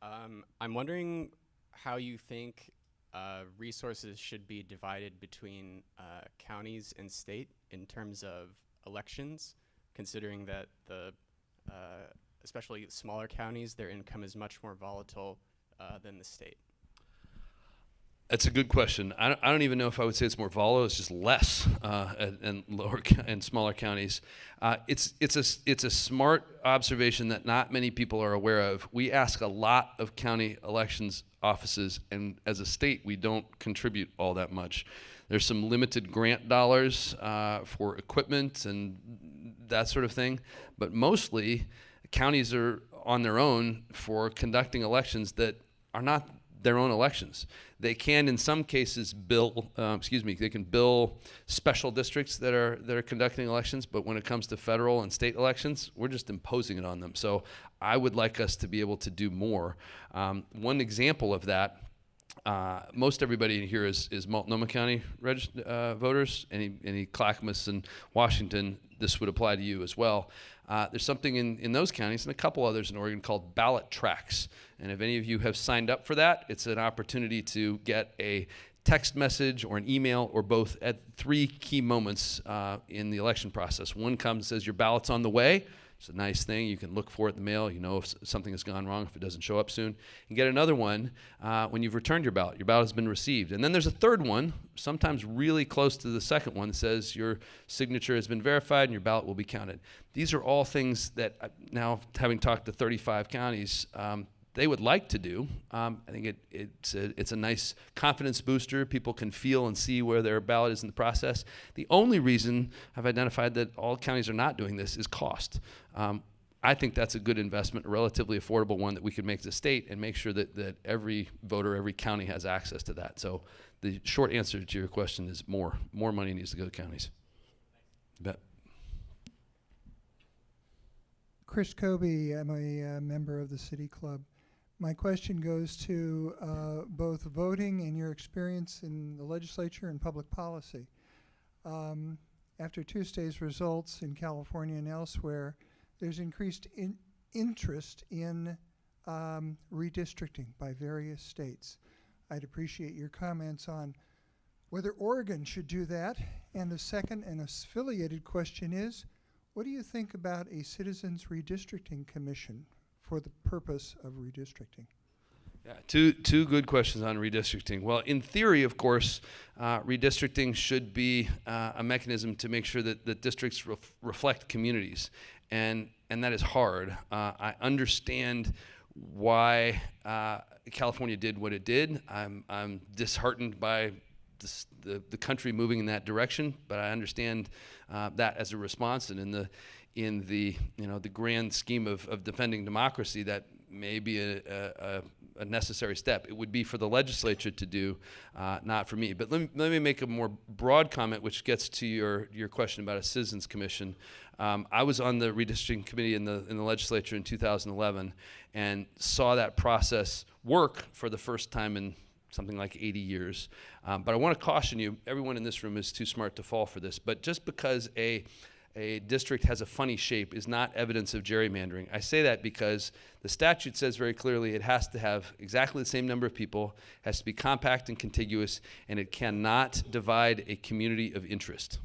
I'm wondering how you think resources should be divided between counties and state in terms of elections, considering that especially smaller counties, their income is much more volatile than the state. That's a good question. I don't even know if I would say it's more volatile. It's just less in lower and smaller counties. It's a smart observation that not many people are aware of. We ask a lot of county elections offices, and as a state, we don't contribute all that much. There's some limited grant dollars for equipment and that sort of thing, but mostly counties are on their own for conducting elections that are not their own elections. They can, in some cases, they can bill special districts that are conducting elections, but when it comes to federal and state elections, we're just imposing it on them. So I would like us to be able to do more. One example of that, most everybody in here is Multnomah County voters. Any Clackamas and Washington, this would apply to you as well. There's something in those counties and a couple others in Oregon called ballot tracks. And if any of you have signed up for that, it's an opportunity to get a text message or an email or both at 3 key moments in the election process. One comes and says your ballot's on the way. It's a nice thing. You can look for it in the mail. You know if something has gone wrong, if it doesn't show up soon. And get another one when you've returned your ballot. Your ballot has been received. And then there's a third one, sometimes really close to the second one, that says your signature has been verified and your ballot will be counted. These are all things that now, having talked to 35 counties, they would like to do. I think it's a nice confidence booster. People can feel and see where their ballot is in the process. The only reason I've identified that all counties are not doing this is cost. I think that's a good investment, a relatively affordable one that we could make as a state and make sure that every voter, every county has access to that. So the short answer to your question is more money needs to go to counties. You bet. Chris Kobe, I'm a member of the City Club. My question goes to both voting and your experience in the legislature and public policy. After Tuesday's results in California and elsewhere, there's increased interest in redistricting by various states. I'd appreciate your comments on whether Oregon should do that. And the second and affiliated question is, what do you think about a Citizens Redistricting Commission for the purpose of redistricting? Yeah, two good questions on redistricting. Well, in theory, of course, redistricting should be a mechanism to make sure that districts reflect communities, and that is hard. I understand why California did what it did. I'm disheartened by the country moving in that direction, but I understand that as a response, and in the the grand scheme of defending democracy, that may be a necessary step. It would be for the legislature to do, not for me. But let me make a more broad comment, which gets to your question about a citizens commission. I was on the redistricting committee in the legislature in 2011 and saw that process work for the first time in something like 80 years. But I want to caution you, everyone in this room is too smart to fall for this, but just because a district has a funny shape is not evidence of gerrymandering. I say that because the statute says very clearly it has to have exactly the same number of people, has to be compact and contiguous, and it cannot divide a community of interest.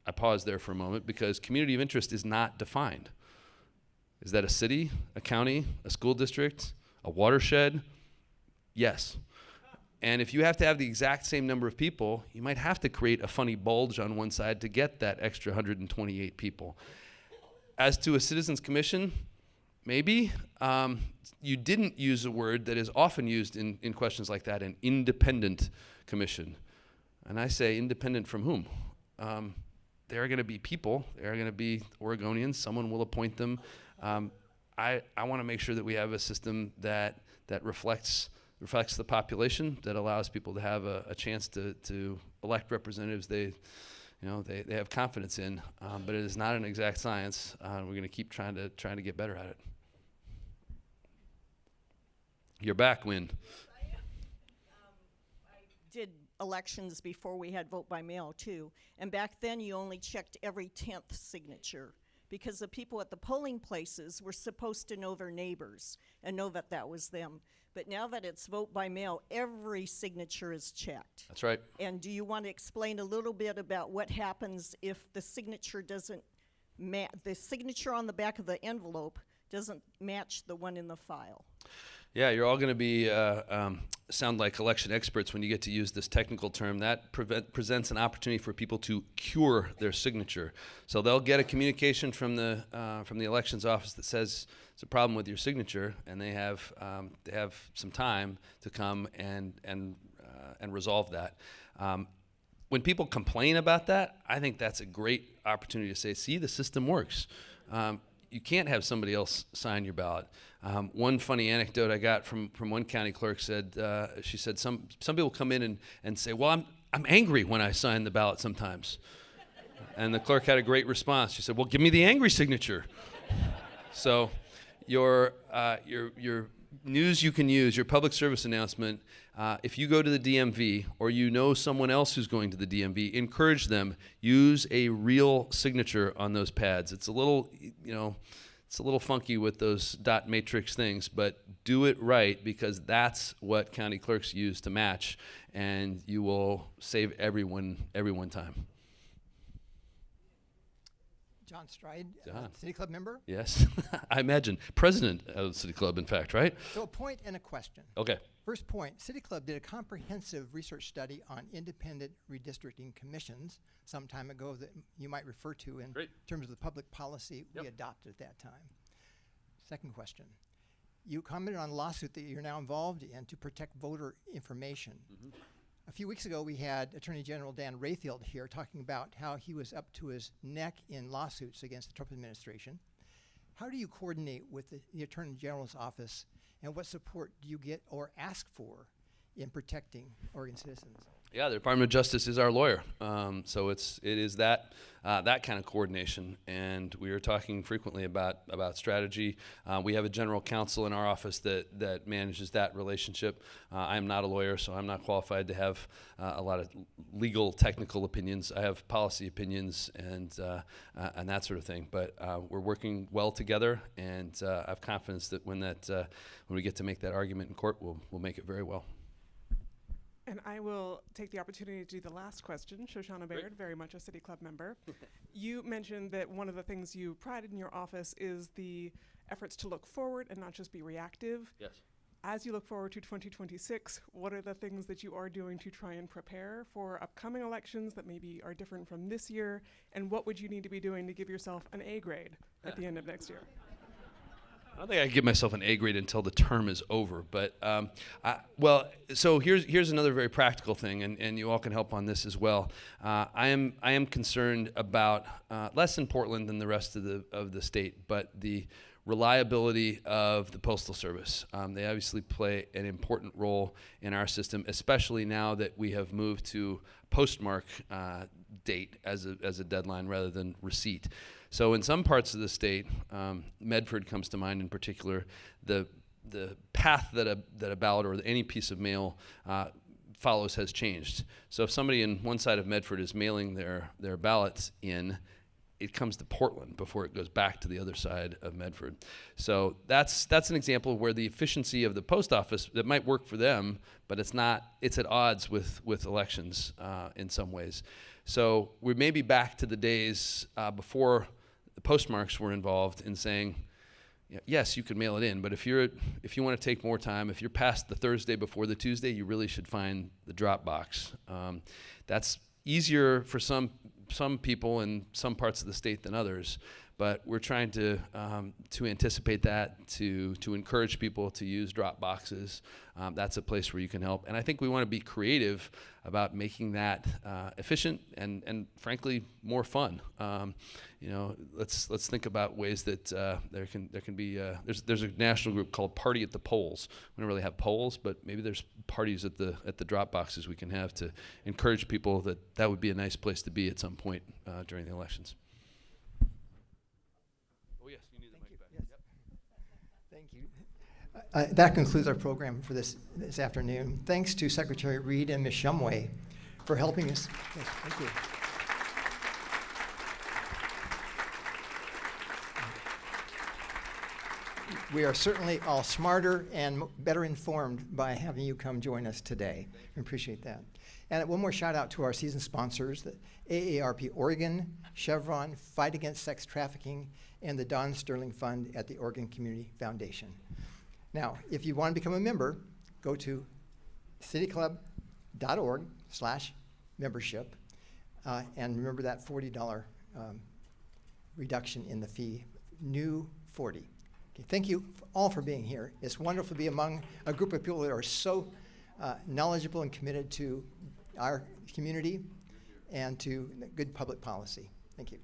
I pause there for a moment because community of interest is not defined. Is that a city, a county, a school district, a watershed? Yes. And if you have to have the exact same number of people, you might have to create a funny bulge on one side to get that extra 128 people. As to a citizens commission, maybe. You didn't use a word that is often used in questions like that, an independent commission. And I say independent from whom? There are going to be people, there are going to be Oregonians, someone will appoint them. I want to make sure that we have a system that reflects the population, that allows people to have a chance to elect representatives they have confidence in, but it is not an exact science. We're going to keep trying to get better at it. You're back, Wynn. I did elections before we had vote by mail too, and back then you only checked every 10th signature, because the people at the polling places were supposed to know their neighbors and know that that was them. But now that it's vote by mail, every signature is checked. That's right. And do you want to explain a little bit about what happens if the signature doesn't the signature on the back of the envelope doesn't match the one in the file? Yeah, you're all going to be sound like election experts when you get to use this technical term. That presents an opportunity for people to cure their signature. So they'll get a communication from the elections office that says it's a problem with your signature, and they have some time to come and resolve that. When people complain about that, I think that's a great opportunity to say, see, the system works. You can't have somebody else sign your ballot. One funny anecdote I got from one county clerk said, she said some people come in and say, well, I'm angry when I sign the ballot sometimes. And the clerk had a great response. She said, well, give me the angry signature. So your news you can use, your public service announcement, if you go to the DMV or you know someone else who's going to the DMV, encourage them, use a real signature on those pads. It's a little, it's a little funky with those dot matrix things, but do it right, because that's what county clerks use to match, and you will save everyone time. John Stride, John. City Club member. Yes, I imagine. President of the City Club, in fact, right? So a point and a question. Okay. First point, City Club did a comprehensive research study on independent redistricting commissions some time ago that you might refer to in terms of the public policy we adopted at that time. Second question, you commented on a lawsuit that you're now involved in to protect voter information. Mm-hmm. A few weeks ago, we had Attorney General Dan Rayfield here talking about how he was up to his neck in lawsuits against the Trump administration. How do you coordinate with the Attorney General's office, and what support do you get or ask for in protecting Oregon citizens? Yeah, the Department of Justice is our lawyer, so it is that kind of coordination, and we are talking frequently about strategy. We have a general counsel in our office that manages that relationship. I am not a lawyer, so I'm not qualified to have a lot of legal technical opinions. I have policy opinions and that sort of thing. But we're working well together, and I have confidence that when we get to make that argument in court, we'll make it very well. And I will take the opportunity to do the last question. Shoshana Baird, very much a City Club member. You mentioned that one of the things you prided in your office is the efforts to look forward and not just be reactive. Yes. As you look forward to 2026, what are the things that you are doing to try and prepare for upcoming elections that maybe are different from this year? And what would you need to be doing to give yourself an A grade at the end of next year? I don't think I can give myself an A grade until the term is over. But, so here's another very practical thing, and you all can help on this as well. I am concerned about, less in Portland than the rest of the state, but the reliability of the Postal Service. They obviously play an important role in our system, especially now that we have moved to postmark date as a deadline rather than receipt. So in some parts of the state, Medford comes to mind in particular, the path that a ballot or any piece of mail follows has changed. So if somebody in one side of Medford is mailing their ballots in, it comes to Portland before it goes back to the other side of Medford. So that's an example where the efficiency of the post office, that might work for them, but it's at odds with elections in some ways. So we may be back to the days before the postmarks were involved in saying, yes, you could mail it in, but if you want to take more time, if you're past the Thursday before the Tuesday, you really should find the drop box. That's easier for some people in some parts of the state than others, but we're trying to anticipate that, to encourage people to use drop boxes. That's a place where you can help, and I think we want to be creative about making that efficient and frankly more fun. Let's think about ways that there can be. There's a national group called Party at the Polls. We don't really have polls, but maybe there's parties at the drop boxes we can have to encourage people that would be a nice place to be at some point during the elections. Oh yes, you need the mic back. Yes. Yep. Thank you. That concludes our program for this afternoon. Thanks to Secretary Reed and Ms. Shumway for helping us. Yes, thank you. We are certainly all smarter and better informed by having you come join us today. We appreciate that. And one more shout out to our season sponsors, the AARP Oregon, Chevron, Fight Against Sex Trafficking, and the Don Sterling Fund at the Oregon Community Foundation. Now, if you want to become a member, go to cityclub.org/membership, and remember that $40 reduction in the fee, new 40. Okay, thank you all for being here. It's wonderful to be among a group of people that are so knowledgeable and committed to our community and to good public policy. Thank you.